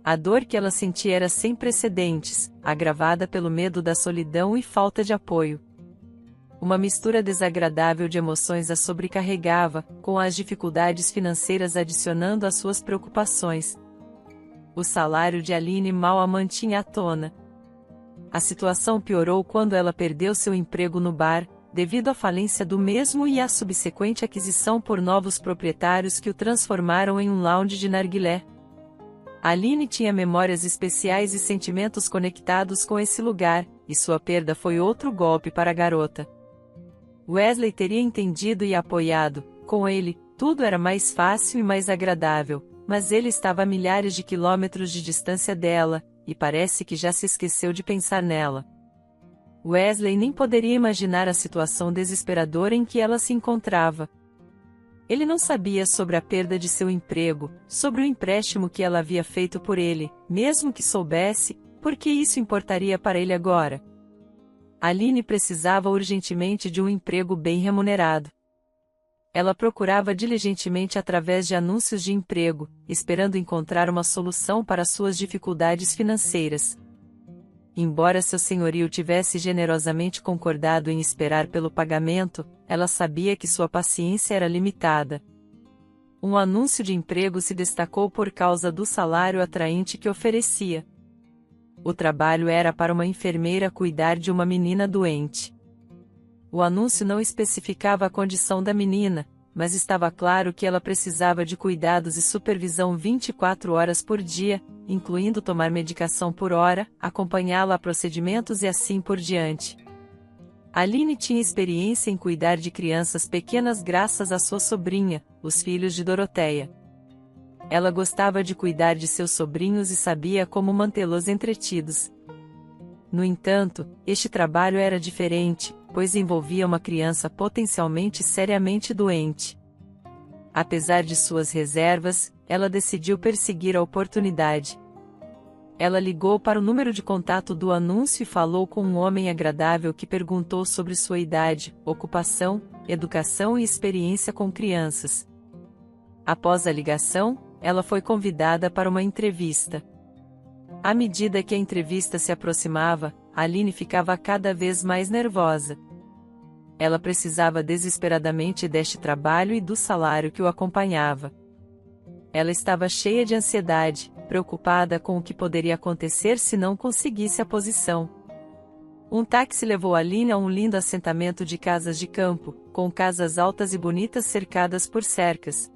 A dor que ela sentia era sem precedentes, agravada pelo medo da solidão e falta de apoio. Uma mistura desagradável de emoções a sobrecarregava, com as dificuldades financeiras adicionando às suas preocupações. O salário de Aline mal a mantinha à tona. A situação piorou quando ela perdeu seu emprego no bar, devido à falência do mesmo e à subsequente aquisição por novos proprietários que o transformaram em um lounge de narguilé. Aline tinha memórias especiais e sentimentos conectados com esse lugar, e sua perda foi outro golpe para a garota. Wesley teria entendido e apoiado, com ele, tudo era mais fácil e mais agradável, mas ele estava a milhares de quilômetros de distância dela, e parece que já se esqueceu de pensar nela. Wesley nem poderia imaginar a situação desesperadora em que ela se encontrava. Ele não sabia sobre a perda de seu emprego, sobre o empréstimo que ela havia feito por ele, mesmo que soubesse, por que isso importaria para ele agora? Aline precisava urgentemente de um emprego bem remunerado. Ela procurava diligentemente através de anúncios de emprego, esperando encontrar uma solução para suas dificuldades financeiras. Embora seu senhorio tivesse generosamente concordado em esperar pelo pagamento, ela sabia que sua paciência era limitada. Um anúncio de emprego se destacou por causa do salário atraente que oferecia. O trabalho era para uma enfermeira cuidar de uma menina doente. O anúncio não especificava a condição da menina, mas estava claro que ela precisava de cuidados e supervisão 24 horas por dia, incluindo tomar medicação por hora, acompanhá-la a procedimentos e assim por diante. Aline tinha experiência em cuidar de crianças pequenas graças à sua sobrinha, os filhos de Doroteia. Ela gostava de cuidar de seus sobrinhos e sabia como mantê-los entretidos. No entanto, este trabalho era diferente, pois envolvia uma criança potencialmente seriamente doente. Apesar de suas reservas, ela decidiu perseguir a oportunidade. Ela ligou para o número de contato do anúncio e falou com um homem agradável que perguntou sobre sua idade, ocupação, educação e experiência com crianças. Após a ligação, ela foi convidada para uma entrevista. À medida que a entrevista se aproximava, Aline ficava cada vez mais nervosa. Ela precisava desesperadamente deste trabalho e do salário que o acompanhava. Ela estava cheia de ansiedade, preocupada com o que poderia acontecer se não conseguisse a posição. Um táxi levou Aline a um lindo assentamento de casas de campo, com casas altas e bonitas cercadas por cercas.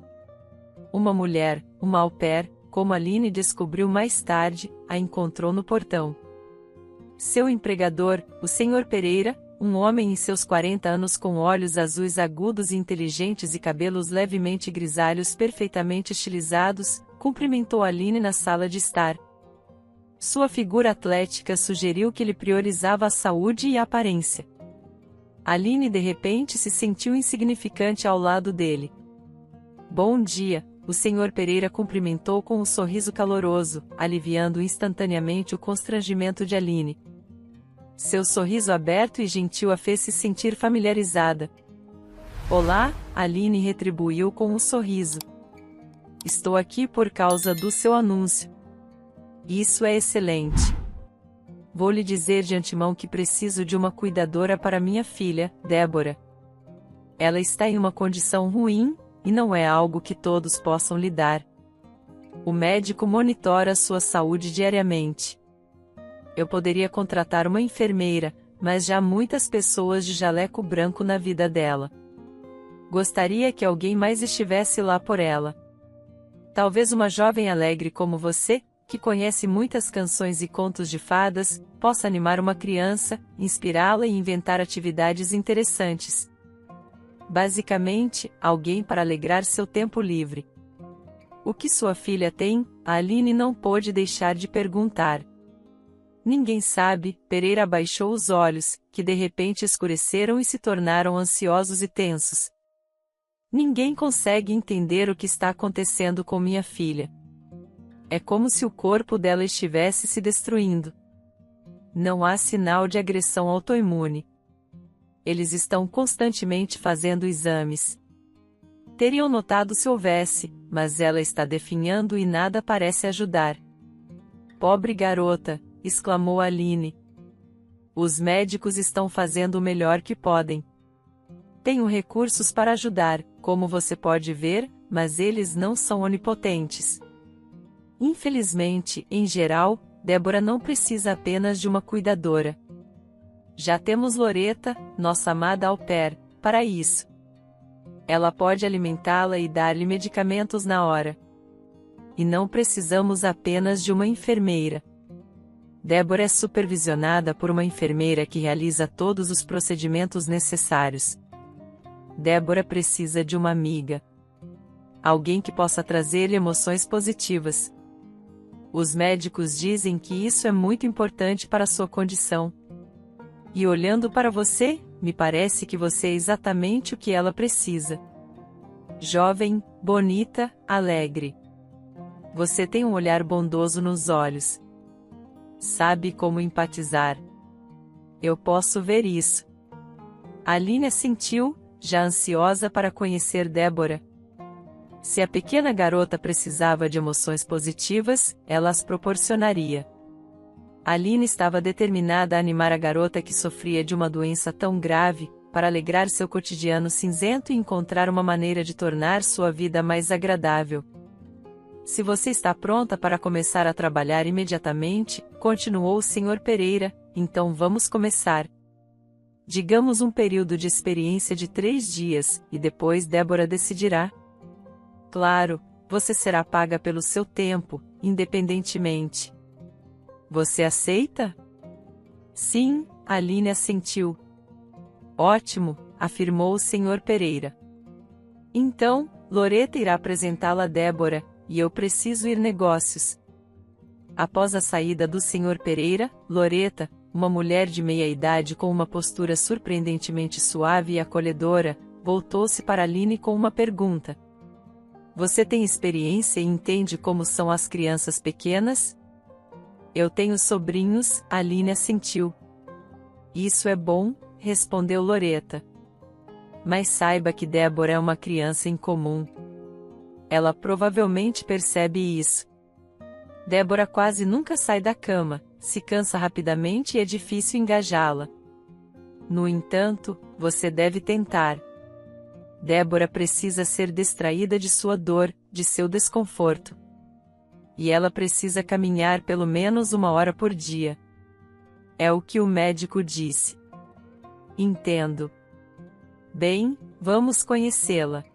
Uma mulher, uma au pair, como Aline descobriu mais tarde, a encontrou no portão. Seu empregador, o Sr. Pereira, um homem em seus 40 anos com olhos azuis agudos e inteligentes e cabelos levemente grisalhos perfeitamente estilizados, cumprimentou Aline na sala de estar. Sua figura atlética sugeriu que ele priorizava a saúde e a aparência. Aline de repente se sentiu insignificante ao lado dele. Bom dia, o Sr. Pereira cumprimentou com um sorriso caloroso, aliviando instantaneamente o constrangimento de Aline. Seu sorriso aberto e gentil a fez se sentir familiarizada. Olá, Aline retribuiu com um sorriso. Estou aqui por causa do seu anúncio. Isso é excelente. Vou lhe dizer de antemão que preciso de uma cuidadora para minha filha, Débora. Ela está em uma condição ruim, e não é algo que todos possam lidar. O médico monitora sua saúde diariamente. Eu poderia contratar uma enfermeira, mas já há muitas pessoas de jaleco branco na vida dela. Gostaria que alguém mais estivesse lá por ela. Talvez uma jovem alegre como você, que conhece muitas canções e contos de fadas, possa animar uma criança, inspirá-la e inventar atividades interessantes. Basicamente, alguém para alegrar seu tempo livre. O que sua filha tem? A Aline não pôde deixar de perguntar. Ninguém sabe. Pereira abaixou os olhos, que de repente escureceram e se tornaram ansiosos e tensos. Ninguém consegue entender o que está acontecendo com minha filha. É como se o corpo dela estivesse se destruindo. Não há sinal de agressão autoimune. Eles estão constantemente fazendo exames. Teriam notado se houvesse, mas ela está definhando e nada parece ajudar. Pobre garota, exclamou Aline. Os médicos estão fazendo o melhor que podem. Tenho recursos para ajudar, como você pode ver, mas eles não são onipotentes. Infelizmente, em geral, Débora não precisa apenas de uma cuidadora. Já temos Loreta, nossa amada au pair, para isso. Ela pode alimentá-la e dar-lhe medicamentos na hora. E não precisamos apenas de uma enfermeira. Débora é supervisionada por uma enfermeira que realiza todos os procedimentos necessários. Débora precisa de uma amiga. Alguém que possa trazer-lhe emoções positivas. Os médicos dizem que isso é muito importante para sua condição. E olhando para você, me parece que você é exatamente o que ela precisa. Jovem, bonita, alegre. Você tem um olhar bondoso nos olhos. Sabe como empatizar. Eu posso ver isso. Aline assentiu, já ansiosa para conhecer Débora. Se a pequena garota precisava de emoções positivas, ela as proporcionaria. Aline estava determinada a animar a garota que sofria de uma doença tão grave, para alegrar seu cotidiano cinzento e encontrar uma maneira de tornar sua vida mais agradável. Se você está pronta para começar a trabalhar imediatamente, continuou o Sr. Pereira, então vamos começar. Digamos um período de experiência de 3 dias, e depois Débora decidirá. Claro, você será paga pelo seu tempo, independentemente. Você aceita? Sim, Aline assentiu. Ótimo, afirmou o Sr. Pereira. Então, Loreta irá apresentá-la a Débora, e eu preciso ir negócios. Após a saída do Sr. Pereira, Loreta, uma mulher de meia-idade com uma postura surpreendentemente suave e acolhedora, voltou-se para Aline com uma pergunta. Você tem experiência e entende como são as crianças pequenas? Eu tenho sobrinhos, Aline assentiu. Isso é bom, respondeu Loreta. Mas saiba que Débora é uma criança incomum. Ela provavelmente percebe isso. Débora quase nunca sai da cama, se cansa rapidamente e é difícil engajá-la. No entanto, você deve tentar. Débora precisa ser distraída de sua dor, de seu desconforto. E ela precisa caminhar pelo menos 1 hora por dia. É o que o médico disse. Entendo. Bem, vamos conhecê-la.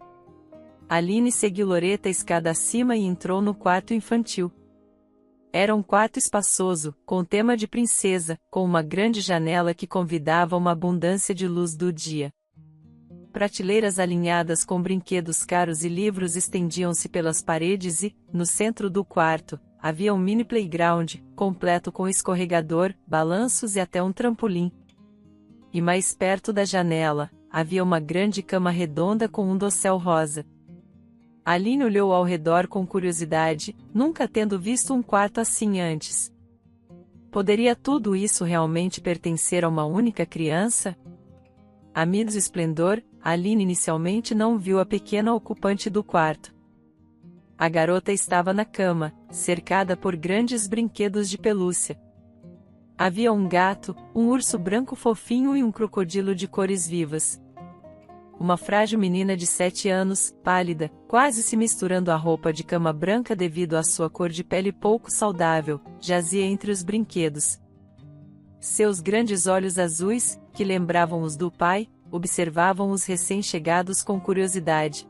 Aline seguiu Loreta escada acima e entrou no quarto infantil. Era um quarto espaçoso, com tema de princesa, com uma grande janela que convidava uma abundância de luz do dia. Prateleiras alinhadas com brinquedos caros e livros estendiam-se pelas paredes e, no centro do quarto, havia um mini playground, completo com escorregador, balanços e até um trampolim. E mais perto da janela, havia uma grande cama redonda com um dossel rosa. Aline olhou ao redor com curiosidade, nunca tendo visto um quarto assim antes. Poderia tudo isso realmente pertencer a uma única criança? Amidos esplendor, Aline inicialmente não viu a pequena ocupante do quarto. A garota estava na cama, cercada por grandes brinquedos de pelúcia. Havia um gato, um urso branco fofinho e um crocodilo de cores vivas. Uma frágil menina de 7 anos, pálida, quase se misturando à roupa de cama branca devido à sua cor de pele pouco saudável, jazia entre os brinquedos. Seus grandes olhos azuis, que lembravam os do pai, observavam os recém-chegados com curiosidade.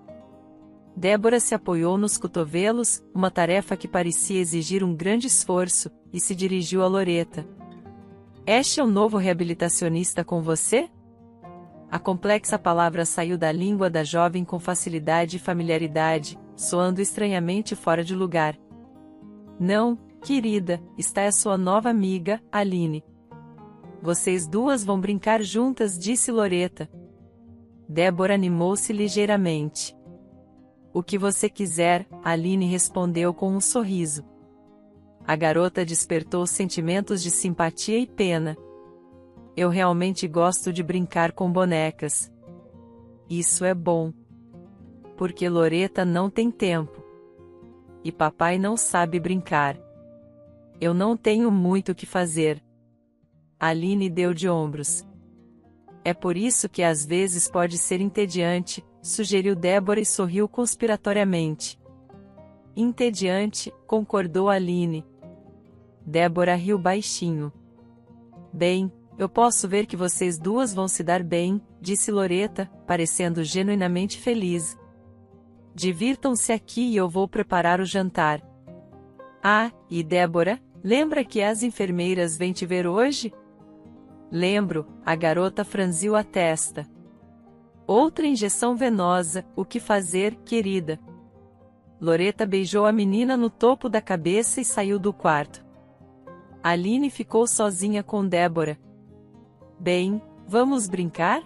Débora se apoiou nos cotovelos, uma tarefa que parecia exigir um grande esforço, e se dirigiu a Loreta. "Este é o novo reabilitacionista com você?" A complexa palavra saiu da língua da jovem com facilidade e familiaridade, soando estranhamente fora de lugar. "Não, querida, esta é a sua nova amiga, Aline. Vocês duas vão brincar juntas", disse Loreta. Débora animou-se ligeiramente. "O que você quiser", Aline respondeu com um sorriso. A garota despertou sentimentos de simpatia e pena. "Eu realmente gosto de brincar com bonecas. Isso é bom. Porque Loreta não tem tempo. E papai não sabe brincar. Eu não tenho muito o que fazer." Aline deu de ombros. "É por isso que às vezes pode ser entediante", sugeriu Débora e sorriu conspiratoriamente. "Entediante", concordou Aline. Débora riu baixinho. "Bem, eu posso ver que vocês duas vão se dar bem", disse Loreta, parecendo genuinamente feliz. "Divirtam-se aqui e eu vou preparar o jantar." "Ah, e Débora, lembra que as enfermeiras vêm te ver hoje?" "Lembro", a garota franziu a testa. "Outra injeção venosa, o que fazer, querida?" Loreta beijou a menina no topo da cabeça e saiu do quarto. Aline ficou sozinha com Débora. "Bem, vamos brincar?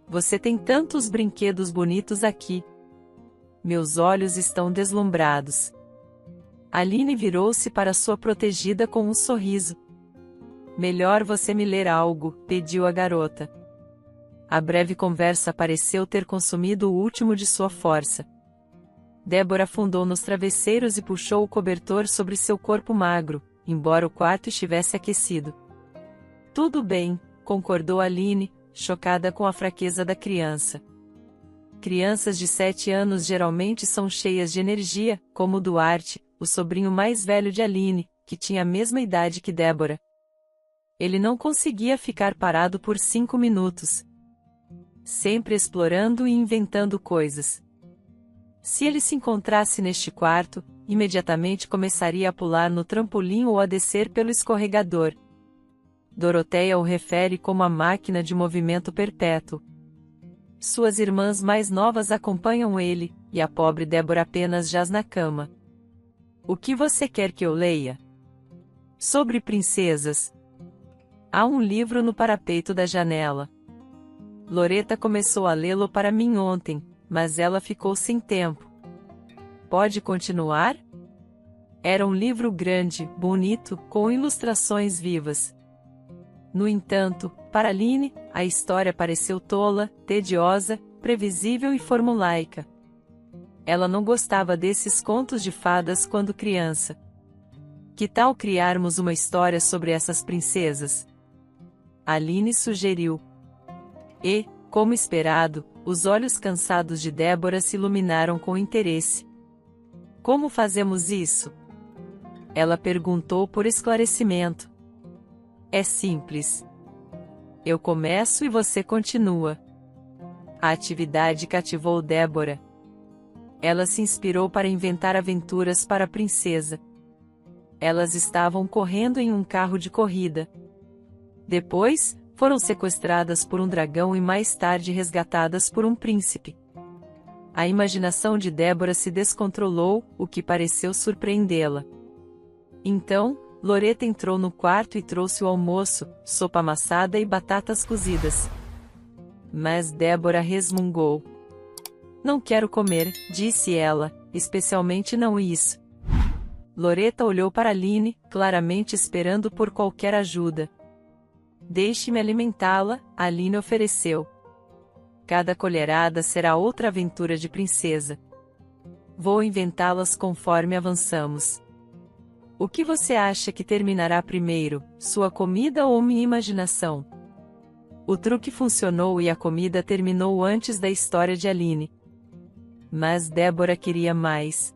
Você tem tantos brinquedos bonitos aqui. Meus olhos estão deslumbrados." Aline virou-se para sua protegida com um sorriso. "Melhor você me ler algo", pediu a garota. A breve conversa pareceu ter consumido o último de sua força. Débora afundou nos travesseiros e puxou o cobertor sobre seu corpo magro, embora o quarto estivesse aquecido. "Tudo bem", concordou Aline, chocada com a fraqueza da criança. Crianças de 7 anos geralmente são cheias de energia, como Duarte, o sobrinho mais velho de Aline, que tinha a mesma idade que Débora. Ele não conseguia ficar parado por 5 minutos. Sempre explorando e inventando coisas. Se ele se encontrasse neste quarto, imediatamente começaria a pular no trampolim ou a descer pelo escorregador. Doroteia o refere como a máquina de movimento perpétuo. Suas irmãs mais novas acompanham ele, e a pobre Débora apenas jaz na cama. "O que você quer que eu leia?" "Sobre princesas." "Há um livro no parapeito da janela." Loreta começou a lê-lo para mim ontem, mas ela ficou sem tempo. "Pode continuar?" Era um livro grande, bonito, com ilustrações vivas. No entanto, para Aline, a história pareceu tola, tediosa, previsível e formulaica. Ela não gostava desses contos de fadas quando criança. "Que tal criarmos uma história sobre essas princesas?" Aline sugeriu. E, como esperado, os olhos cansados de Débora se iluminaram com interesse. "Como fazemos isso?" Ela perguntou por esclarecimento. "É simples. Eu começo e você continua." A atividade cativou Débora. Ela se inspirou para inventar aventuras para a princesa. Elas estavam correndo em um carro de corrida. Depois, foram sequestradas por um dragão e mais tarde resgatadas por um príncipe. A imaginação de Débora se descontrolou, o que pareceu surpreendê-la. Então, Loreta entrou no quarto e trouxe o almoço, sopa amassada e batatas cozidas. Mas Débora resmungou. Não quero comer, disse ela, especialmente não isso. Loreta olhou para Aline, claramente esperando por qualquer ajuda. Deixe-me alimentá-la, Aline ofereceu. Cada colherada será outra aventura de princesa. Vou inventá-las conforme avançamos. O que você acha que terminará primeiro, sua comida ou minha imaginação? O truque funcionou e a comida terminou antes da história de Aline. Mas Débora queria mais.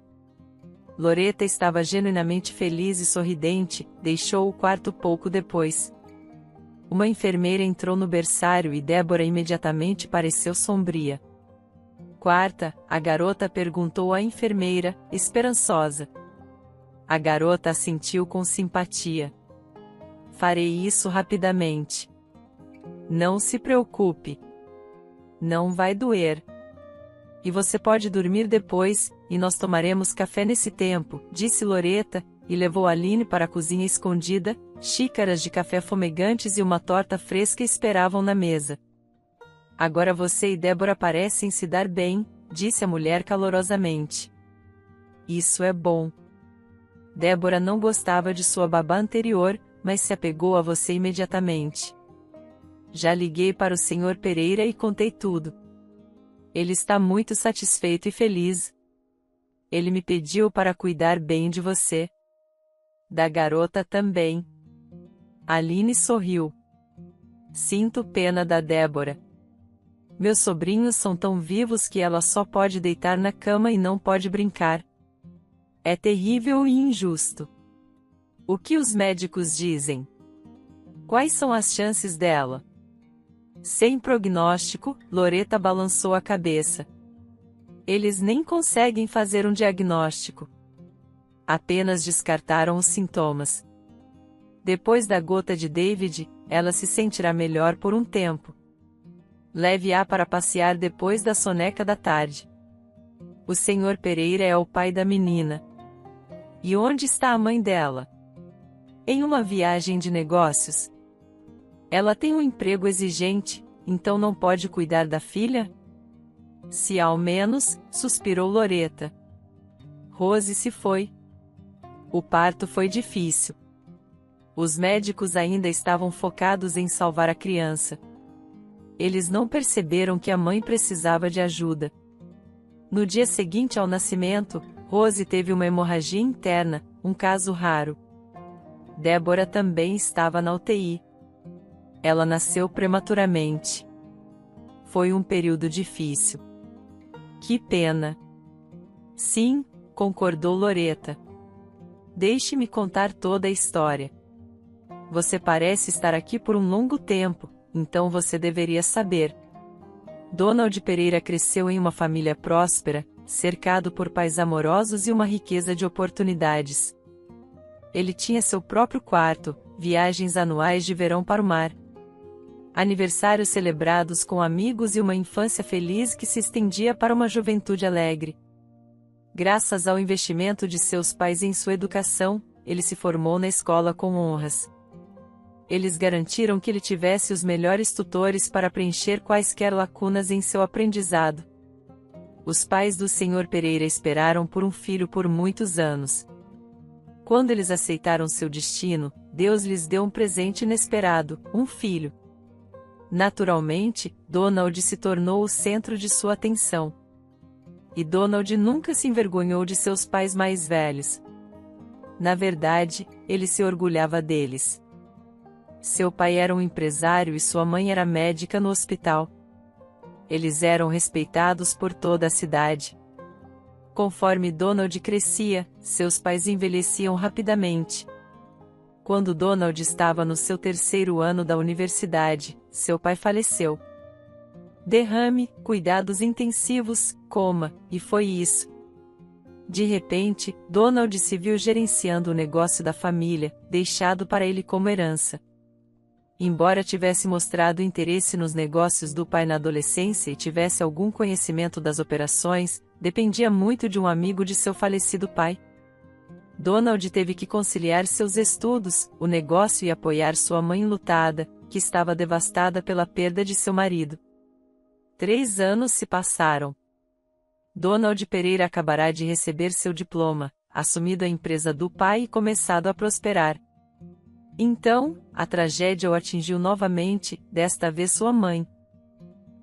Loreta estava genuinamente feliz e sorridente, deixou o quarto pouco depois. Uma enfermeira entrou no berçário e Débora imediatamente pareceu sombria. Quarta, a garota perguntou à enfermeira, esperançosa. A garota assentiu com simpatia. Farei isso rapidamente. Não se preocupe. Não vai doer. E você pode dormir depois, e nós tomaremos café nesse tempo, disse Loreta, e levou Aline para a cozinha escondida. Xícaras de café fumegantes e uma torta fresca esperavam na mesa. Agora você e Débora parecem se dar bem, disse a mulher calorosamente. Isso é bom. Débora não gostava de sua babá anterior, mas se apegou a você imediatamente. Já liguei para o Sr. Pereira e contei tudo. Ele está muito satisfeito e feliz. Ele me pediu para cuidar bem de você. Da garota também. Aline sorriu. Sinto pena da Débora. Meus sobrinhos são tão vivos que ela só pode deitar na cama e não pode brincar. É terrível e injusto. O que os médicos dizem? Quais são as chances dela? Sem prognóstico, Loreta balançou a cabeça. Eles nem conseguem fazer um diagnóstico. Apenas descartaram os sintomas. Depois da gota de David, ela se sentirá melhor por um tempo. Leve-a para passear depois da soneca da tarde. O Sr. Pereira é o pai da menina. E onde está a mãe dela? Em uma viagem de negócios. Ela tem um emprego exigente, então não pode cuidar da filha? Se ao menos, suspirou Loreta. Rose se foi. O parto foi difícil. Os médicos ainda estavam focados em salvar a criança. Eles não perceberam que a mãe precisava de ajuda. No dia seguinte ao nascimento, Rose teve uma hemorragia interna, um caso raro. Débora também estava na UTI. Ela nasceu prematuramente. Foi um período difícil. Que pena. Sim, concordou Loreta. Deixe-me contar toda a história. Você parece estar aqui por um longo tempo, então você deveria saber. Donald Pereira cresceu em uma família próspera, cercado por pais amorosos e uma riqueza de oportunidades. Ele tinha seu próprio quarto, viagens anuais de verão para o mar, aniversários celebrados com amigos e uma infância feliz que se estendia para uma juventude alegre. Graças ao investimento de seus pais em sua educação, ele se formou na escola com honras. Eles garantiram que ele tivesse os melhores tutores para preencher quaisquer lacunas em seu aprendizado. Os pais do Sr. Pereira esperaram por um filho por muitos anos. Quando eles aceitaram seu destino, Deus lhes deu um presente inesperado, um filho. Naturalmente, Donald se tornou o centro de sua atenção. E Donald nunca se envergonhou de seus pais mais velhos. Na verdade, ele se orgulhava deles. Seu pai era um empresário e sua mãe era médica no hospital. Eles eram respeitados por toda a cidade. Conforme Donald crescia, seus pais envelheciam rapidamente. Quando Donald estava no seu terceiro ano da universidade, seu pai faleceu. derrame, cuidados intensivos, coma, e foi isso. De repente, Donald se viu gerenciando o negócio da família, deixado para ele como herança. Embora tivesse mostrado interesse nos negócios do pai na adolescência e tivesse algum conhecimento das operações, dependia muito de um amigo de seu falecido pai. Donald teve que conciliar seus estudos, o negócio e apoiar sua mãe enlutada, que estava devastada pela perda de seu marido. 3 anos se passaram. Donald Pereira acabará de receber seu diploma, assumido a empresa do pai e começado a prosperar. Então, a tragédia o atingiu novamente, desta vez sua mãe.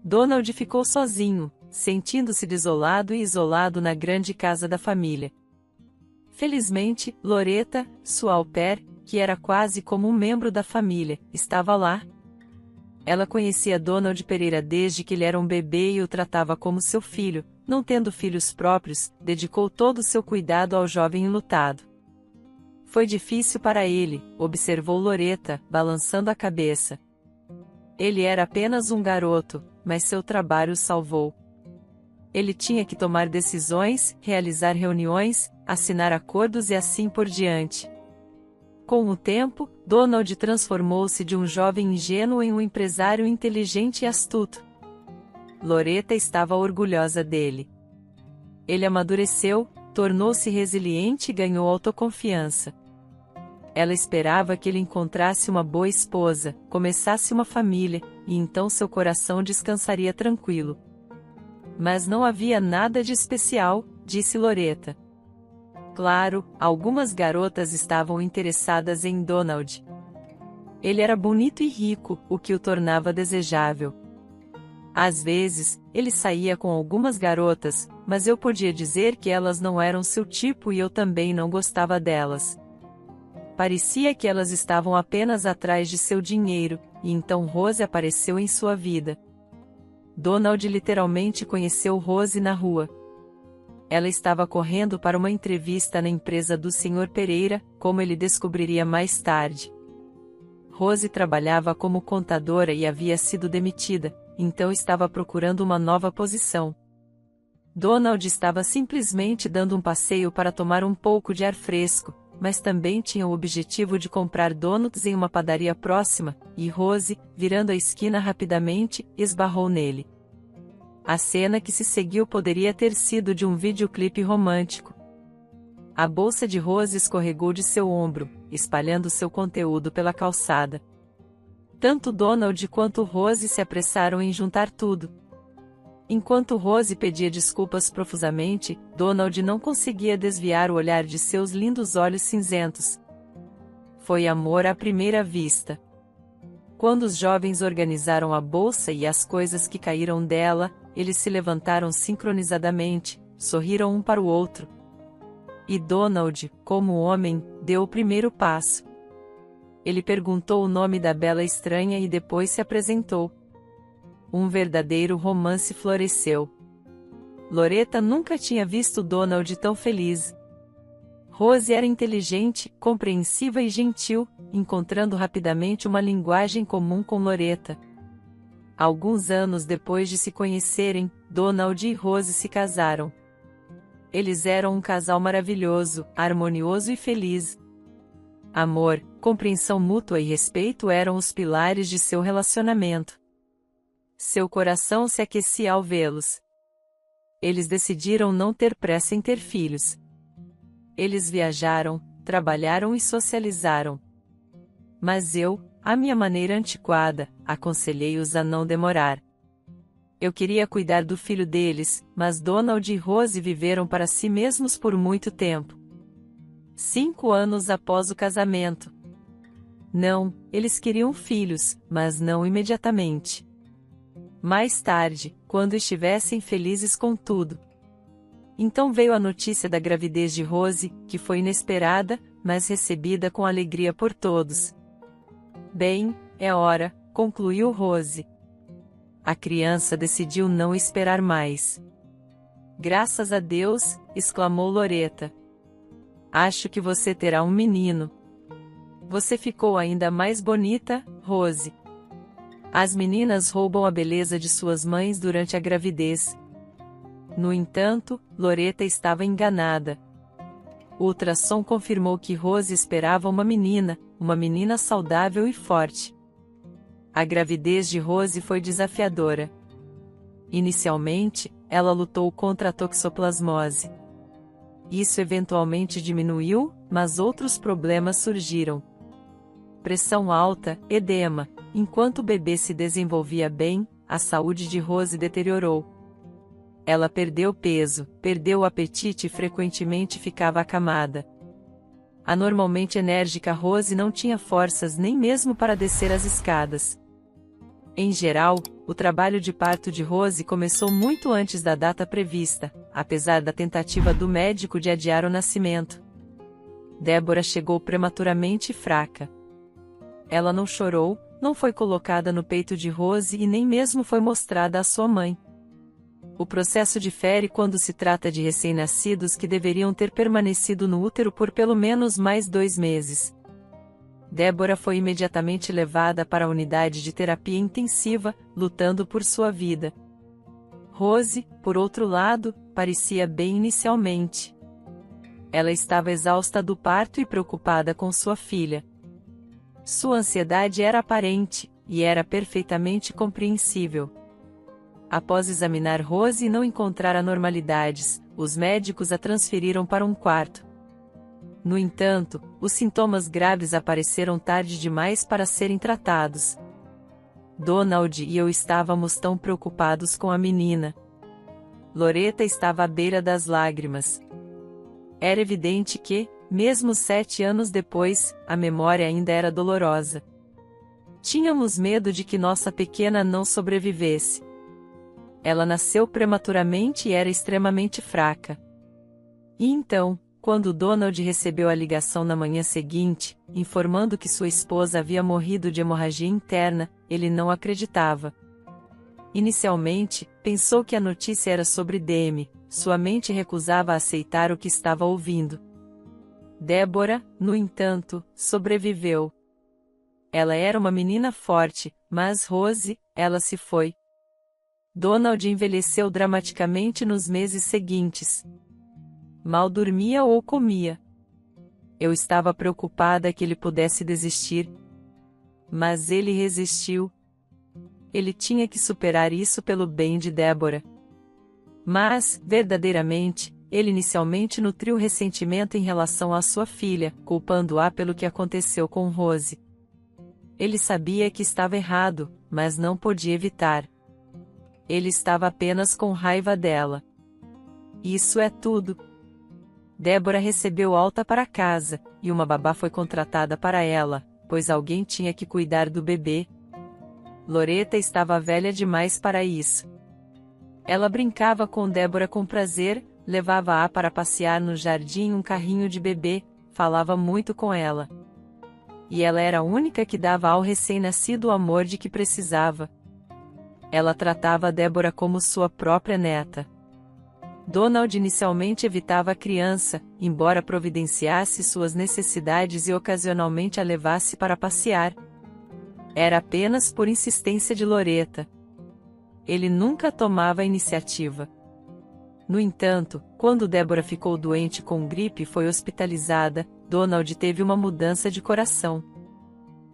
Donald ficou sozinho, sentindo-se desolado e isolado na grande casa da família. Felizmente, Loretta, sua au pair, que era quase como um membro da família, estava lá. Ela conhecia Donald Pereira desde que ele era um bebê e o tratava como seu filho. Não tendo filhos próprios, dedicou todo o seu cuidado ao jovem enlutado. Foi difícil para ele, observou Loretta, balançando a cabeça. Ele era apenas um garoto, mas seu trabalho o salvou. Ele tinha que tomar decisões, realizar reuniões, assinar acordos e assim por diante. Com o tempo, Donald transformou-se de um jovem ingênuo em um empresário inteligente e astuto. Loretta estava orgulhosa dele. Ele amadureceu, tornou-se resiliente e ganhou autoconfiança. Ela esperava que ele encontrasse uma boa esposa, começasse uma família, e então seu coração descansaria tranquilo. Mas não havia nada de especial, disse Loretta. Claro, algumas garotas estavam interessadas em Donald. Ele era bonito e rico, o que o tornava desejável. Às vezes, ele saía com algumas garotas, mas eu podia dizer que elas não eram seu tipo e eu também não gostava delas. Parecia que elas estavam apenas atrás de seu dinheiro, e então Rose apareceu em sua vida. Donald literalmente conheceu Rose na rua. Ela estava correndo para uma entrevista na empresa do Sr. Pereira, como ele descobriria mais tarde. Rose trabalhava como contadora e havia sido demitida, então estava procurando uma nova posição. Donald estava simplesmente dando um passeio para tomar um pouco de ar fresco, mas também tinha o objetivo de comprar donuts em uma padaria próxima, e Rose, virando a esquina rapidamente, esbarrou nele. A cena que se seguiu poderia ter sido de um videoclipe romântico. A bolsa de Rose escorregou de seu ombro, espalhando seu conteúdo pela calçada. Tanto Donald quanto Rose se apressaram em juntar tudo. Enquanto Rose pedia desculpas profusamente, Donald não conseguia desviar o olhar de seus lindos olhos cinzentos. Foi amor à primeira vista. Quando os jovens organizaram a bolsa e as coisas que caíram dela, eles se levantaram sincronizadamente, sorriram um para o outro. E Donald, como homem, deu o primeiro passo. Ele perguntou o nome da bela estranha e depois se apresentou. Um verdadeiro romance floresceu. Loretta nunca tinha visto Donald tão feliz. Rose era inteligente, compreensiva e gentil, encontrando rapidamente uma linguagem comum com Loretta. Alguns anos depois de se conhecerem, Donald e Rose se casaram. Eles eram um casal maravilhoso, harmonioso e feliz. Amor, compreensão mútua e respeito eram os pilares de seu relacionamento. Seu coração se aquecia ao vê-los. Eles decidiram não ter pressa em ter filhos. Eles viajaram, trabalharam e socializaram. Mas eu, à minha maneira antiquada, aconselhei-os a não demorar. Eu queria cuidar do filho deles, mas Donald e Rose viveram para si mesmos por muito tempo. 5 anos após o casamento. Não, eles queriam filhos, mas não imediatamente. Mais tarde, quando estivessem felizes com tudo. Então veio a notícia da gravidez de Rose, que foi inesperada, mas recebida com alegria por todos. Bem, é hora, concluiu Rose. A criança decidiu não esperar mais. Graças a Deus, exclamou Loretta. Acho que você terá um menino. Você ficou ainda mais bonita, Rose. As meninas roubam a beleza de suas mães durante a gravidez. No entanto, Loretta estava enganada. O ultrassom confirmou que Rose esperava uma menina saudável e forte. A gravidez de Rose foi desafiadora. Inicialmente, ela lutou contra a toxoplasmose. Isso eventualmente diminuiu, mas outros problemas surgiram. Pressão alta, edema. Enquanto o bebê se desenvolvia bem, a saúde de Rose deteriorou. Ela perdeu peso, perdeu o apetite e frequentemente ficava acamada. A normalmente enérgica Rose não tinha forças nem mesmo para descer as escadas. Em geral, o trabalho de parto de Rose começou muito antes da data prevista, apesar da tentativa do médico de adiar o nascimento. Deborah chegou prematuramente fraca. Ela não chorou, não foi colocada no peito de Rose e nem mesmo foi mostrada à sua mãe. O processo difere quando se trata de recém-nascidos que deveriam ter permanecido no útero por pelo menos mais 2 meses. Deborah foi imediatamente levada para a unidade de terapia intensiva, lutando por sua vida. Rose, por outro lado, parecia bem inicialmente. Ela estava exausta do parto e preocupada com sua filha. Sua ansiedade era aparente, e era perfeitamente compreensível. Após examinar Rose e não encontrar anormalidades, os médicos a transferiram para um quarto. No entanto, os sintomas graves apareceram tarde demais para serem tratados. Donald e eu estávamos tão preocupados com a menina. Loretta estava à beira das lágrimas. Era evidente que, mesmo 7 anos depois, a memória ainda era dolorosa. Tínhamos medo de que nossa pequena não sobrevivesse. Ela nasceu prematuramente e era extremamente fraca. E então, quando Donald recebeu a ligação na manhã seguinte, informando que sua esposa havia morrido de hemorragia interna, ele não acreditava. Inicialmente, pensou que a notícia era sobre Demi, sua mente recusava aceitar o que estava ouvindo. Deborah, no entanto, sobreviveu. Ela era uma menina forte, mas Rose, ela se foi. Donald envelheceu dramaticamente nos meses seguintes. Mal dormia ou comia. Eu estava preocupada que ele pudesse desistir. Mas ele resistiu. Ele tinha que superar isso pelo bem de Deborah. Mas, verdadeiramente, ele inicialmente nutriu ressentimento em relação à sua filha, culpando-a pelo que aconteceu com Rose. Ele sabia que estava errado, mas não podia evitar. Ele estava apenas com raiva dela. Isso é tudo. Deborah recebeu alta para casa, e uma babá foi contratada para ela, pois alguém tinha que cuidar do bebê. Loretta estava velha demais para isso. Ela brincava com Deborah com prazer, levava-a para passear no jardim em um carrinho de bebê, falava muito com ela. E ela era a única que dava ao recém-nascido o amor de que precisava. Ela tratava Deborah como sua própria neta. Donald inicialmente evitava a criança, embora providenciasse suas necessidades e ocasionalmente a levasse para passear. Era apenas por insistência de Loretta. Ele nunca tomava a iniciativa. No entanto, quando Deborah ficou doente com gripe e foi hospitalizada, Donald teve uma mudança de coração.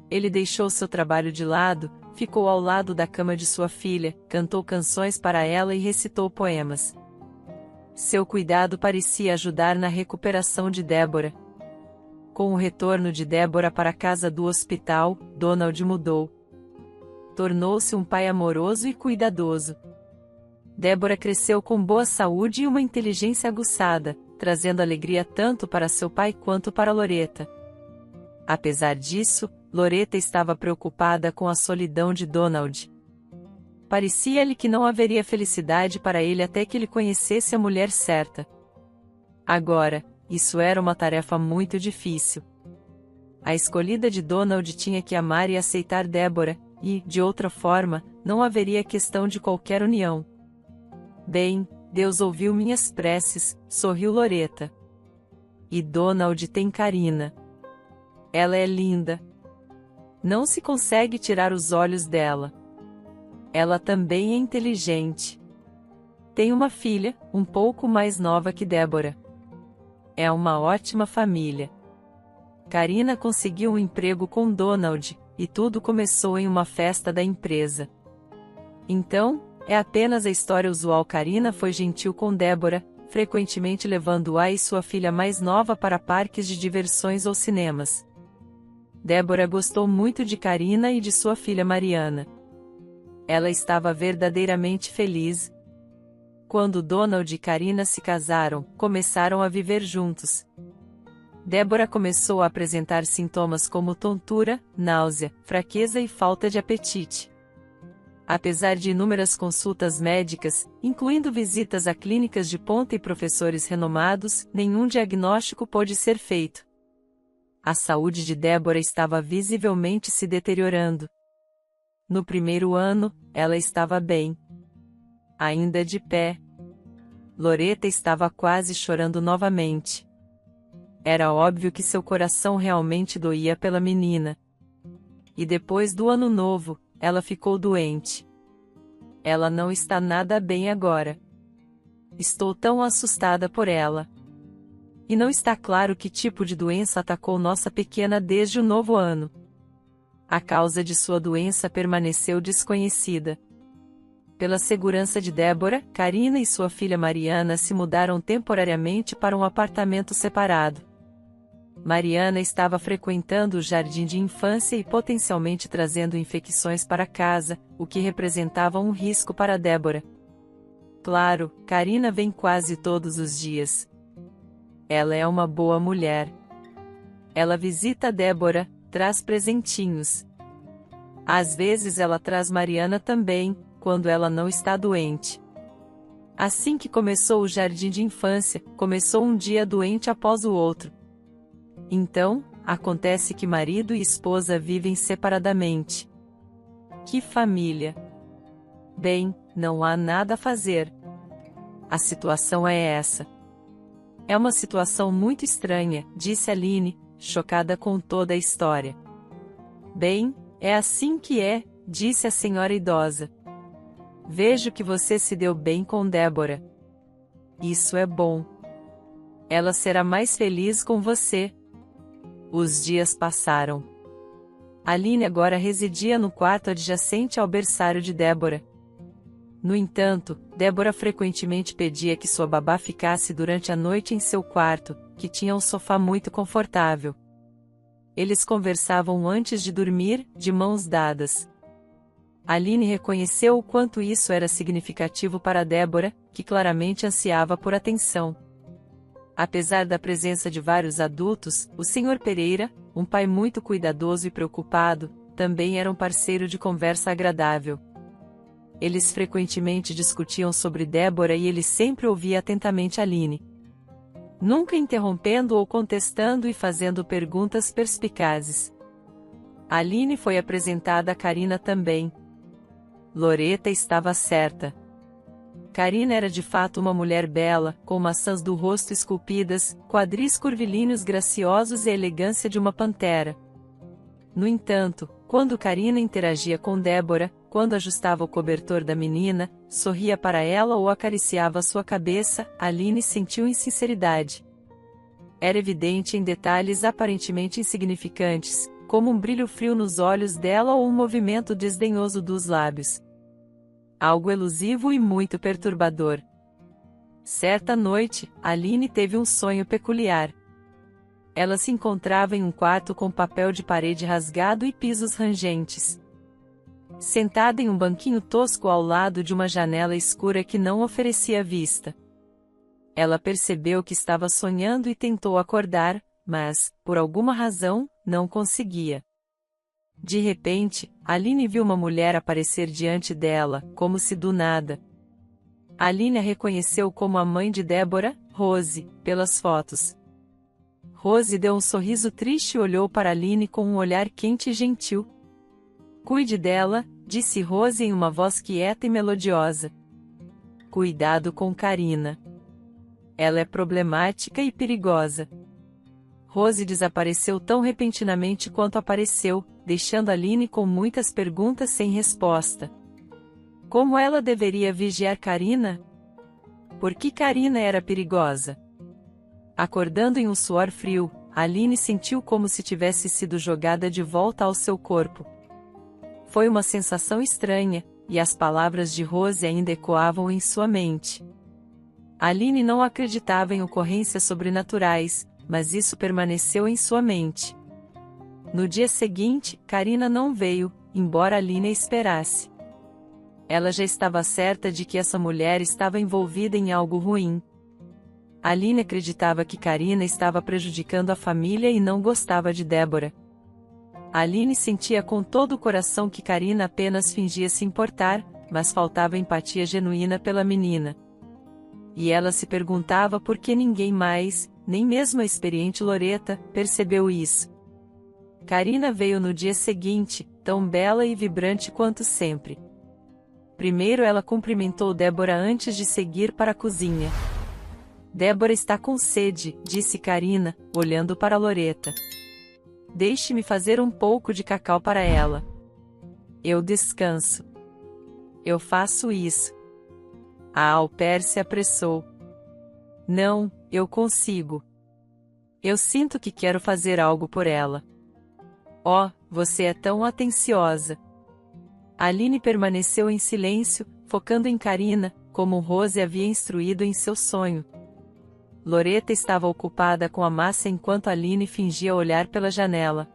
Ele deixou seu trabalho de lado, ficou ao lado da cama de sua filha, cantou canções para ela e recitou poemas. Seu cuidado parecia ajudar na recuperação de Deborah. Com o retorno de Deborah para a casa do hospital, Donald mudou. Tornou-se um pai amoroso e cuidadoso. Deborah cresceu com boa saúde e uma inteligência aguçada, trazendo alegria tanto para seu pai quanto para Loretta. Apesar disso, Loretta estava preocupada com a solidão de Donald. Parecia-lhe que não haveria felicidade para ele até que ele conhecesse a mulher certa. Agora, isso era uma tarefa muito difícil. A escolhida de Donald tinha que amar e aceitar Deborah, e, de outra forma, não haveria questão de qualquer união. Bem, Deus ouviu minhas preces, sorriu Loretta. E Donald tem Karina. Ela é linda. Não se consegue tirar os olhos dela. Ela também é inteligente. Tem uma filha, um pouco mais nova que Débora. É uma ótima família. Karina conseguiu um emprego com Donald, e tudo começou em uma festa da empresa. Então, é apenas a história usual. Karina foi gentil com Débora, frequentemente levando-a e sua filha mais nova para parques de diversões ou cinemas. Débora gostou muito de Karina e de sua filha Mariana. Ela estava verdadeiramente feliz. Quando Donald e Karina se casaram, começaram a viver juntos. Débora começou a apresentar sintomas como tontura, náusea, fraqueza e falta de apetite. Apesar de inúmeras consultas médicas, incluindo visitas a clínicas de ponta e professores renomados, nenhum diagnóstico pôde ser feito. A saúde de Débora estava visivelmente se deteriorando. No primeiro ano, ela estava bem. Ainda de pé. Loretta estava quase chorando novamente. Era óbvio que seu coração realmente doía pela menina. E depois do ano novo, ela ficou doente. Ela não está nada bem agora. Estou tão assustada por ela. E não está claro que tipo de doença atacou nossa pequena desde o novo ano. A causa de sua doença permaneceu desconhecida. Pela segurança de Débora, Karina e sua filha Mariana se mudaram temporariamente para um apartamento separado. Mariana estava frequentando o jardim de infância e potencialmente trazendo infecções para casa, o que representava um risco para Débora. Claro, Karina vem quase todos os dias. Ela é uma boa mulher. Ela visita Débora, traz presentinhos. Às vezes ela traz Mariana também, quando ela não está doente. Assim que começou o jardim de infância, começou um dia doente após o outro. Então, acontece que marido e esposa vivem separadamente. Que família! Bem, não há nada a fazer. A situação é essa. É uma situação muito estranha, disse Aline, chocada com toda a história. Bem, é assim que é, disse a senhora idosa. Vejo que você se deu bem com Débora. Isso é bom. Ela será mais feliz com você. Os dias passaram. Aline agora residia no quarto adjacente ao berçário de Débora. No entanto, Débora frequentemente pedia que sua babá ficasse durante a noite em seu quarto, que tinha um sofá muito confortável. Eles conversavam antes de dormir, de mãos dadas. Aline reconheceu o quanto isso era significativo para Débora, que claramente ansiava por atenção. Apesar da presença de vários adultos, o Sr. Pereira, um pai muito cuidadoso e preocupado, também era um parceiro de conversa agradável. Eles frequentemente discutiam sobre Débora e ele sempre ouvia atentamente Aline. Nunca interrompendo ou contestando e fazendo perguntas perspicazes. Aline foi apresentada a Karina também. Loretta estava certa. Karina era de fato uma mulher bela, com maçãs do rosto esculpidas, quadris curvilíneos graciosos e a elegância de uma pantera. No entanto, quando Karina interagia com Débora, quando ajustava o cobertor da menina, sorria para ela ou acariciava sua cabeça, Aline sentiu insinceridade. Era evidente em detalhes aparentemente insignificantes, como um brilho frio nos olhos dela ou um movimento desdenhoso dos lábios. Algo elusivo e muito perturbador. Certa noite, Aline teve um sonho peculiar. Ela se encontrava em um quarto com papel de parede rasgado e pisos rangentes. Sentada em um banquinho tosco ao lado de uma janela escura que não oferecia vista. Ela percebeu que estava sonhando e tentou acordar, mas, por alguma razão, não conseguia. De repente, Aline viu uma mulher aparecer diante dela, como se do nada. Aline a reconheceu como a mãe de Débora, Rose, pelas fotos. Rose deu um sorriso triste e olhou para Aline com um olhar quente e gentil. Cuide dela, disse Rose em uma voz quieta e melodiosa. Cuidado com Karina. Ela é problemática e perigosa. Rose desapareceu tão repentinamente quanto apareceu, deixando Aline com muitas perguntas sem resposta. Como ela deveria vigiar Karina? Por que Karina era perigosa? Acordando em um suor frio, Aline sentiu como se tivesse sido jogada de volta ao seu corpo. Foi uma sensação estranha, e as palavras de Rose ainda ecoavam em sua mente. Aline não acreditava em ocorrências sobrenaturais, mas isso permaneceu em sua mente. No dia seguinte, Karina não veio, embora Aline esperasse. Ela já estava certa de que essa mulher estava envolvida em algo ruim. Aline acreditava que Karina estava prejudicando a família e não gostava de Débora. Aline sentia com todo o coração que Karina apenas fingia se importar, mas faltava empatia genuína pela menina. E ela se perguntava por que ninguém mais, nem mesmo a experiente Loretta, percebeu isso. Karina veio no dia seguinte, tão bela e vibrante quanto sempre. Primeiro ela cumprimentou Débora antes de seguir para a cozinha. Débora está com sede, disse Karina, olhando para Loretta. Deixe-me fazer um pouco de cacau para ela. Eu descanso. Eu faço isso. A au pair se apressou. Não, eu consigo. Eu sinto que quero fazer algo por ela. Oh, você é tão atenciosa. Aline permaneceu em silêncio, focando em Karina, como Rose havia instruído em seu sonho. Loretta estava ocupada com a massa enquanto Aline fingia olhar pela janela.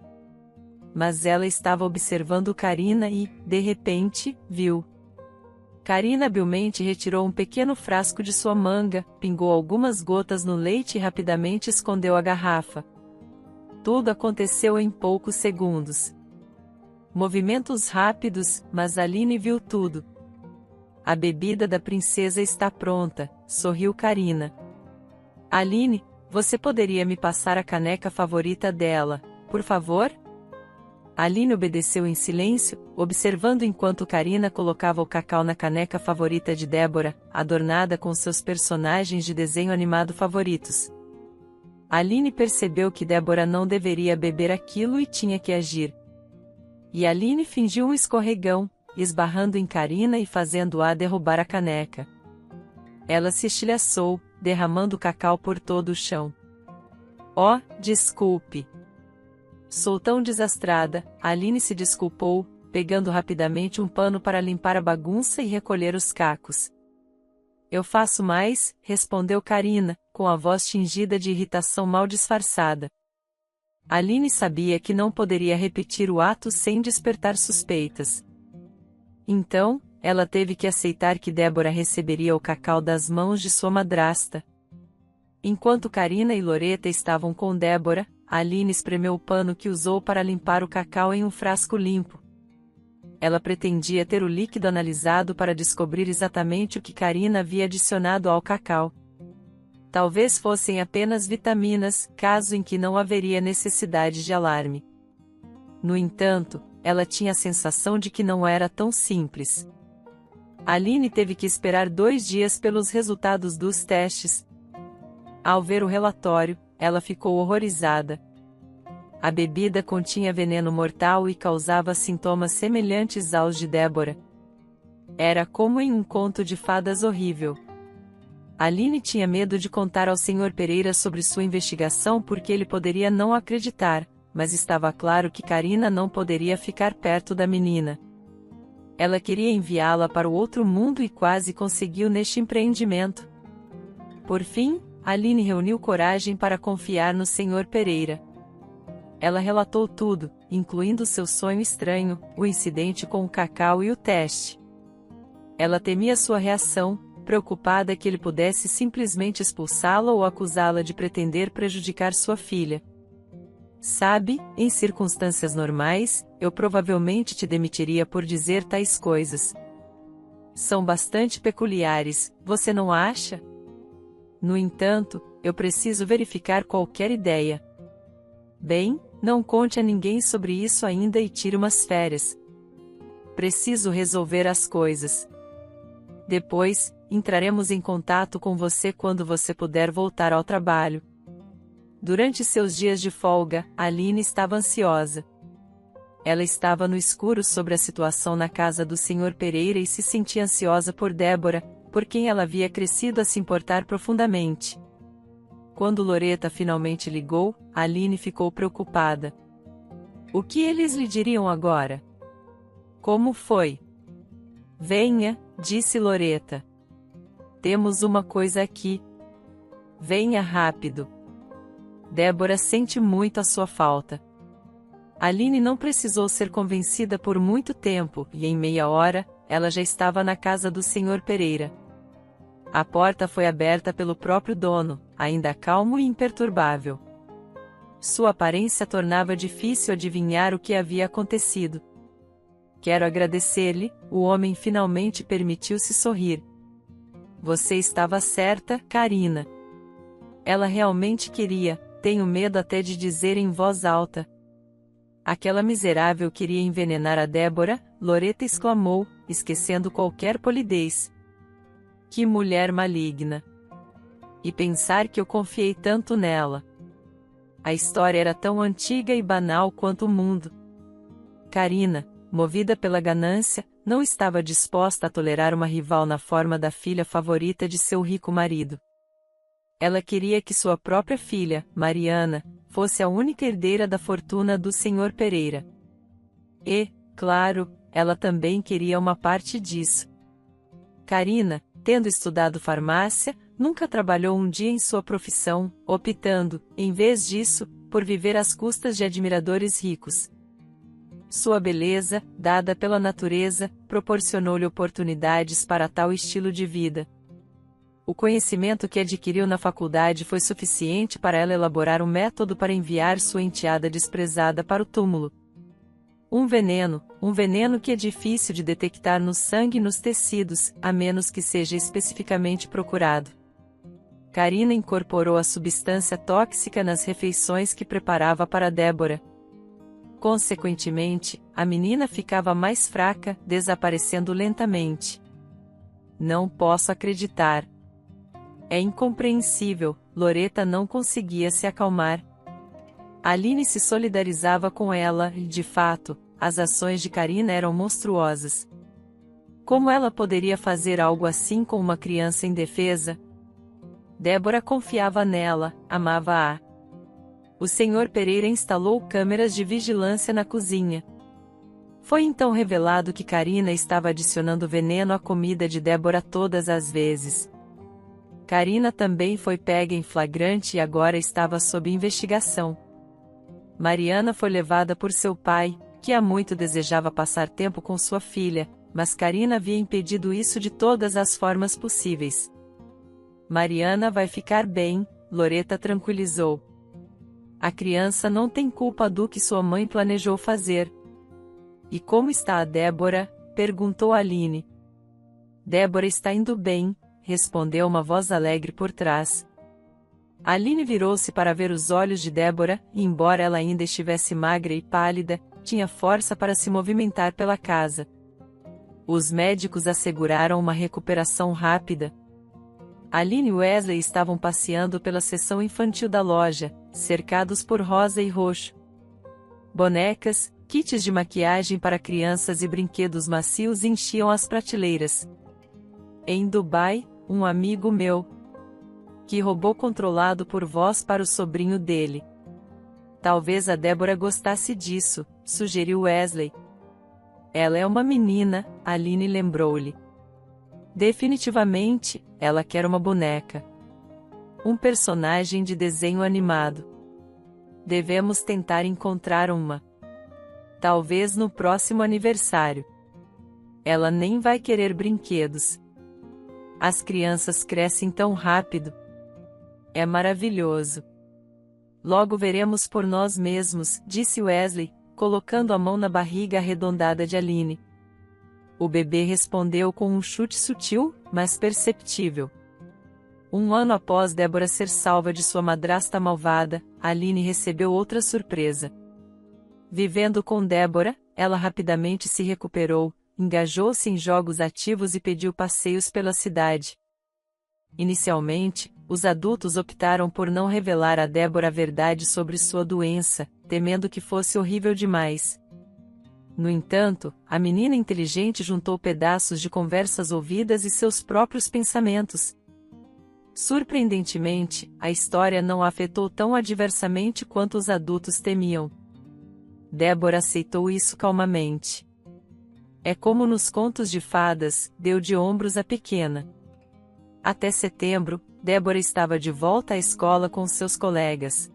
Mas ela estava observando Karina e, de repente, viu. Karina habilmente retirou um pequeno frasco de sua manga, pingou algumas gotas no leite e rapidamente escondeu a garrafa. Tudo aconteceu em poucos segundos. Movimentos rápidos, mas Aline viu tudo. A bebida da princesa está pronta, sorriu Karina. Aline, você poderia me passar a caneca favorita dela, por favor? Aline obedeceu em silêncio, observando enquanto Karina colocava o cacau na caneca favorita de Débora, adornada com seus personagens de desenho animado favoritos. Aline percebeu que Débora não deveria beber aquilo e tinha que agir. E Aline fingiu um escorregão, esbarrando em Karina e fazendo-a derrubar a caneca. Ela se estilhaçou, derramando cacau por todo o chão. Oh, desculpe. Sou tão desastrada, Aline se desculpou, pegando rapidamente um pano para limpar a bagunça e recolher os cacos. Eu faço mais, respondeu Karina, com a voz tingida de irritação mal disfarçada. Aline sabia que não poderia repetir o ato sem despertar suspeitas. Então, ela teve que aceitar que Débora receberia o cacau das mãos de sua madrasta. Enquanto Karina e Loretta estavam com Débora, Aline espremeu o pano que usou para limpar o cacau em um frasco limpo. Ela pretendia ter o líquido analisado para descobrir exatamente o que Karina havia adicionado ao cacau. Talvez fossem apenas vitaminas, caso em que não haveria necessidade de alarme. No entanto, ela tinha a sensação de que não era tão simples. Aline teve que esperar 2 dias pelos resultados dos testes. Ao ver o relatório, ela ficou horrorizada. A bebida continha veneno mortal e causava sintomas semelhantes aos de Débora. Era como em um conto de fadas horrível. Aline tinha medo de contar ao Sr. Pereira sobre sua investigação porque ele poderia não acreditar, mas estava claro que Karina não poderia ficar perto da menina. Ela queria enviá-la para o outro mundo e quase conseguiu neste empreendimento. Por fim, Aline reuniu coragem para confiar no Sr. Pereira. Ela relatou tudo, incluindo seu sonho estranho, o incidente com o cacau e o teste. Ela temia sua reação, preocupada que ele pudesse simplesmente expulsá-la ou acusá-la de pretender prejudicar sua filha. Sabe, em circunstâncias normais, eu provavelmente te demitiria por dizer tais coisas. São bastante peculiares, você não acha? No entanto, eu preciso verificar qualquer ideia. Bem, não conte a ninguém sobre isso ainda e tire umas férias. Preciso resolver as coisas. Depois, entraremos em contato com você quando você puder voltar ao trabalho. Durante seus dias de folga, Aline estava ansiosa. Ela estava no escuro sobre a situação na casa do Sr. Pereira e se sentia ansiosa por Débora, por quem ela havia crescido a se importar profundamente. Quando Loreta finalmente ligou, Aline ficou preocupada. O que eles lhe diriam agora? Como foi? Venha, disse Loreta. Temos uma coisa aqui. Venha rápido. Débora sente muito a sua falta. Aline não precisou ser convencida por muito tempo, e em meia hora, ela já estava na casa do Sr. Pereira. A porta foi aberta pelo próprio dono, ainda calmo e imperturbável. Sua aparência tornava difícil adivinhar o que havia acontecido. Quero agradecer-lhe, o homem finalmente permitiu-se sorrir. Você estava certa, Karina. Ela realmente queria, tenho medo até de dizer em voz alta. Aquela miserável queria envenenar a Débora, Loreta exclamou, esquecendo qualquer polidez. Que mulher maligna! E pensar que eu confiei tanto nela. A história era tão antiga e banal quanto o mundo. Karina, movida pela ganância, não estava disposta a tolerar uma rival na forma da filha favorita de seu rico marido. Ela queria que sua própria filha, Mariana, fosse a única herdeira da fortuna do Sr. Pereira. E, claro, ela também queria uma parte disso. Karina, tendo estudado farmácia, nunca trabalhou um dia em sua profissão, optando, em vez disso, por viver às custas de admiradores ricos. Sua beleza, dada pela natureza, proporcionou-lhe oportunidades para tal estilo de vida. O conhecimento que adquiriu na faculdade foi suficiente para ela elaborar um método para enviar sua enteada desprezada para o túmulo. Um veneno que é difícil de detectar no sangue e nos tecidos, a menos que seja especificamente procurado. Karina incorporou a substância tóxica nas refeições que preparava para Débora. Consequentemente, a menina ficava mais fraca, desaparecendo lentamente. Não posso acreditar. É incompreensível, Loreta não conseguia se acalmar. Aline se solidarizava com ela e, de fato, as ações de Karina eram monstruosas. Como ela poderia fazer algo assim com uma criança indefesa? Débora confiava nela, amava-a. O Sr. Pereira instalou câmeras de vigilância na cozinha. Foi então revelado que Karina estava adicionando veneno à comida de Débora todas as vezes. Karina também foi pega em flagrante e agora estava sob investigação. Mariana foi levada por seu pai, que há muito desejava passar tempo com sua filha, mas Karina havia impedido isso de todas as formas possíveis. Mariana vai ficar bem, Loreta tranquilizou. A criança não tem culpa do que sua mãe planejou fazer. E como está a Débora? Perguntou Aline. Débora está indo bem, respondeu uma voz alegre por trás. Aline virou-se para ver os olhos de Débora, e embora ela ainda estivesse magra e pálida, tinha força para se movimentar pela casa. Os médicos asseguraram uma recuperação rápida. Aline e Wesley estavam passeando pela seção infantil da loja, cercados por rosa e roxo. Bonecas, kits de maquiagem para crianças e brinquedos macios enchiam as prateleiras. Em Dubai, um amigo meu, que robô controlado por voz para o sobrinho dele. Talvez a Débora gostasse disso, sugeriu Wesley. Ela é uma menina, Aline lembrou-lhe. Definitivamente, ela quer uma boneca. Um personagem de desenho animado. Devemos tentar encontrar uma. Talvez no próximo aniversário. Ela nem vai querer brinquedos. As crianças crescem tão rápido. É maravilhoso. Logo veremos por nós mesmos, disse Wesley, colocando a mão na barriga arredondada de Aline. O bebê respondeu com um chute sutil, mas perceptível. Um ano após Débora ser salva de sua madrasta malvada, Aline recebeu outra surpresa. Vivendo com Débora, ela rapidamente se recuperou, engajou-se em jogos ativos e pediu passeios pela cidade. Inicialmente, os adultos optaram por não revelar a Débora a verdade sobre sua doença, temendo que fosse horrível demais. No entanto, a menina inteligente juntou pedaços de conversas ouvidas e seus próprios pensamentos. Surpreendentemente, a história não a afetou tão adversamente quanto os adultos temiam. Débora aceitou isso calmamente. É como nos contos de fadas, deu de ombros a pequena. Até setembro, Débora estava de volta à escola com seus colegas.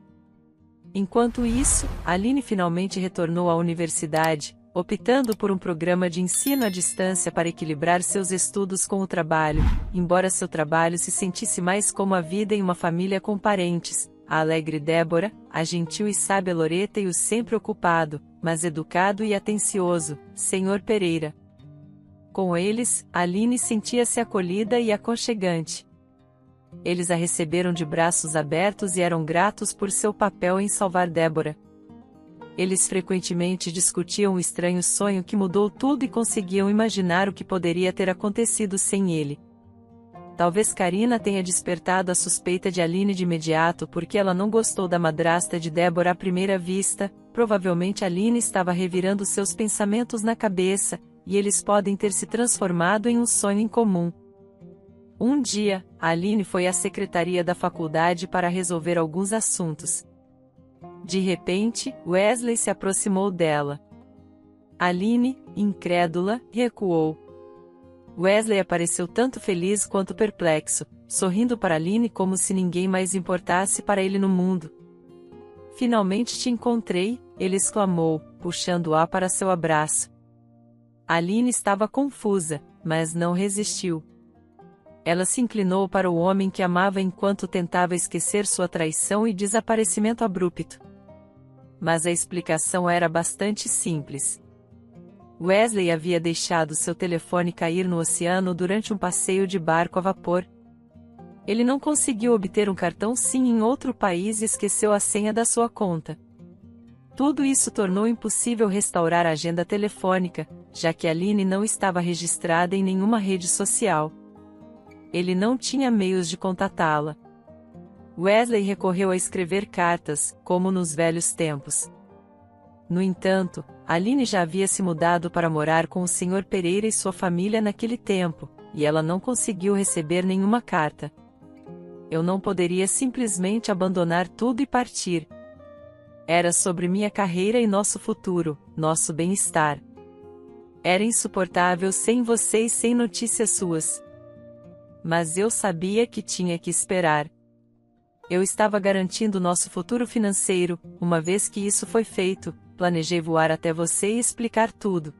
Enquanto isso, Aline finalmente retornou à universidade, optando por um programa de ensino à distância para equilibrar seus estudos com o trabalho, embora seu trabalho se sentisse mais como a vida em uma família com parentes, a alegre Débora, a gentil e sábia Loreta e o sempre ocupado, mas educado e atencioso, Sr. Pereira. Com eles, Aline sentia-se acolhida e aconchegante. Eles a receberam de braços abertos e eram gratos por seu papel em salvar Débora. Eles frequentemente discutiam o estranho sonho que mudou tudo e conseguiam imaginar o que poderia ter acontecido sem ele. Talvez Karina tenha despertado a suspeita de Aline de imediato porque ela não gostou da madrasta de Débora à primeira vista, provavelmente Aline estava revirando seus pensamentos na cabeça, e eles podem ter se transformado em um sonho em comum. Um dia, Aline foi à secretaria da faculdade para resolver alguns assuntos. De repente, Wesley se aproximou dela. Aline, incrédula, recuou. Wesley apareceu tanto feliz quanto perplexo, sorrindo para Aline como se ninguém mais importasse para ele no mundo. Finalmente te encontrei, ele exclamou, puxando-a para seu abraço. Aline estava confusa, mas não resistiu. Ela se inclinou para o homem que amava enquanto tentava esquecer sua traição e desaparecimento abrupto. Mas a explicação era bastante simples. Wesley havia deixado seu telefone cair no oceano durante um passeio de barco a vapor. Ele não conseguiu obter um cartão SIM em outro país e esqueceu a senha da sua conta. Tudo isso tornou impossível restaurar a agenda telefônica, já que Aline não estava registrada em nenhuma rede social. Ele não tinha meios de contatá-la. Wesley recorreu a escrever cartas, como nos velhos tempos. No entanto, Aline já havia se mudado para morar com o Sr. Pereira e sua família naquele tempo, e ela não conseguiu receber nenhuma carta. Eu não poderia simplesmente abandonar tudo e partir. Era sobre minha carreira e nosso futuro, nosso bem-estar. Era insuportável sem você e sem notícias suas. Mas eu sabia que tinha que esperar. Eu estava garantindo nosso futuro financeiro, uma vez que isso foi feito, planejei voar até você e explicar tudo.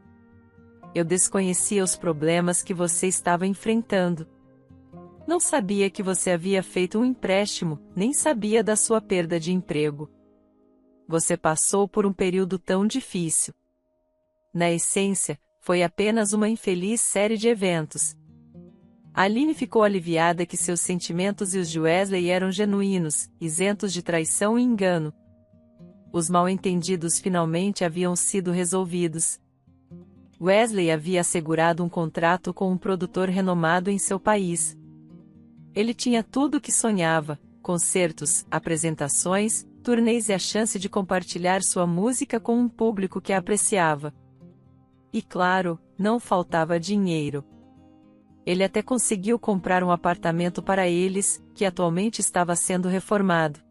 Eu desconhecia os problemas que você estava enfrentando. Não sabia que você havia feito um empréstimo, nem sabia da sua perda de emprego. Você passou por um período tão difícil. Na essência, foi apenas uma infeliz série de eventos. Aline ficou aliviada que seus sentimentos e os de Wesley eram genuínos, isentos de traição e engano. Os mal-entendidos finalmente haviam sido resolvidos. Wesley havia assegurado um contrato com um produtor renomado em seu país. Ele tinha tudo o que sonhava: concertos, apresentações, turnês e a chance de compartilhar sua música com um público que a apreciava. E claro, não faltava dinheiro. Ele até conseguiu comprar um apartamento para eles, que atualmente estava sendo reformado.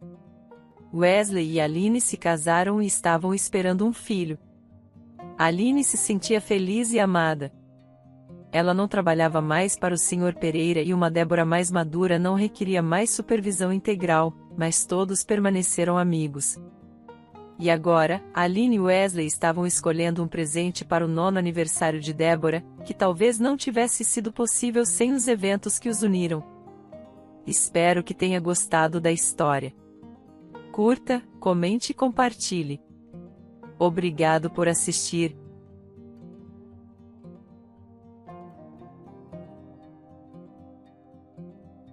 Wesley e Aline se casaram e estavam esperando um filho. Aline se sentia feliz e amada. Ela não trabalhava mais para o Sr. Pereira e uma Débora mais madura não requeria mais supervisão integral, mas todos permaneceram amigos. E agora, Aline e Wesley estavam escolhendo um presente para o 9º aniversário de Débora, que talvez não tivesse sido possível sem os eventos que os uniram. Espero que tenha gostado da história. Curta, comente e compartilhe. Obrigado por assistir.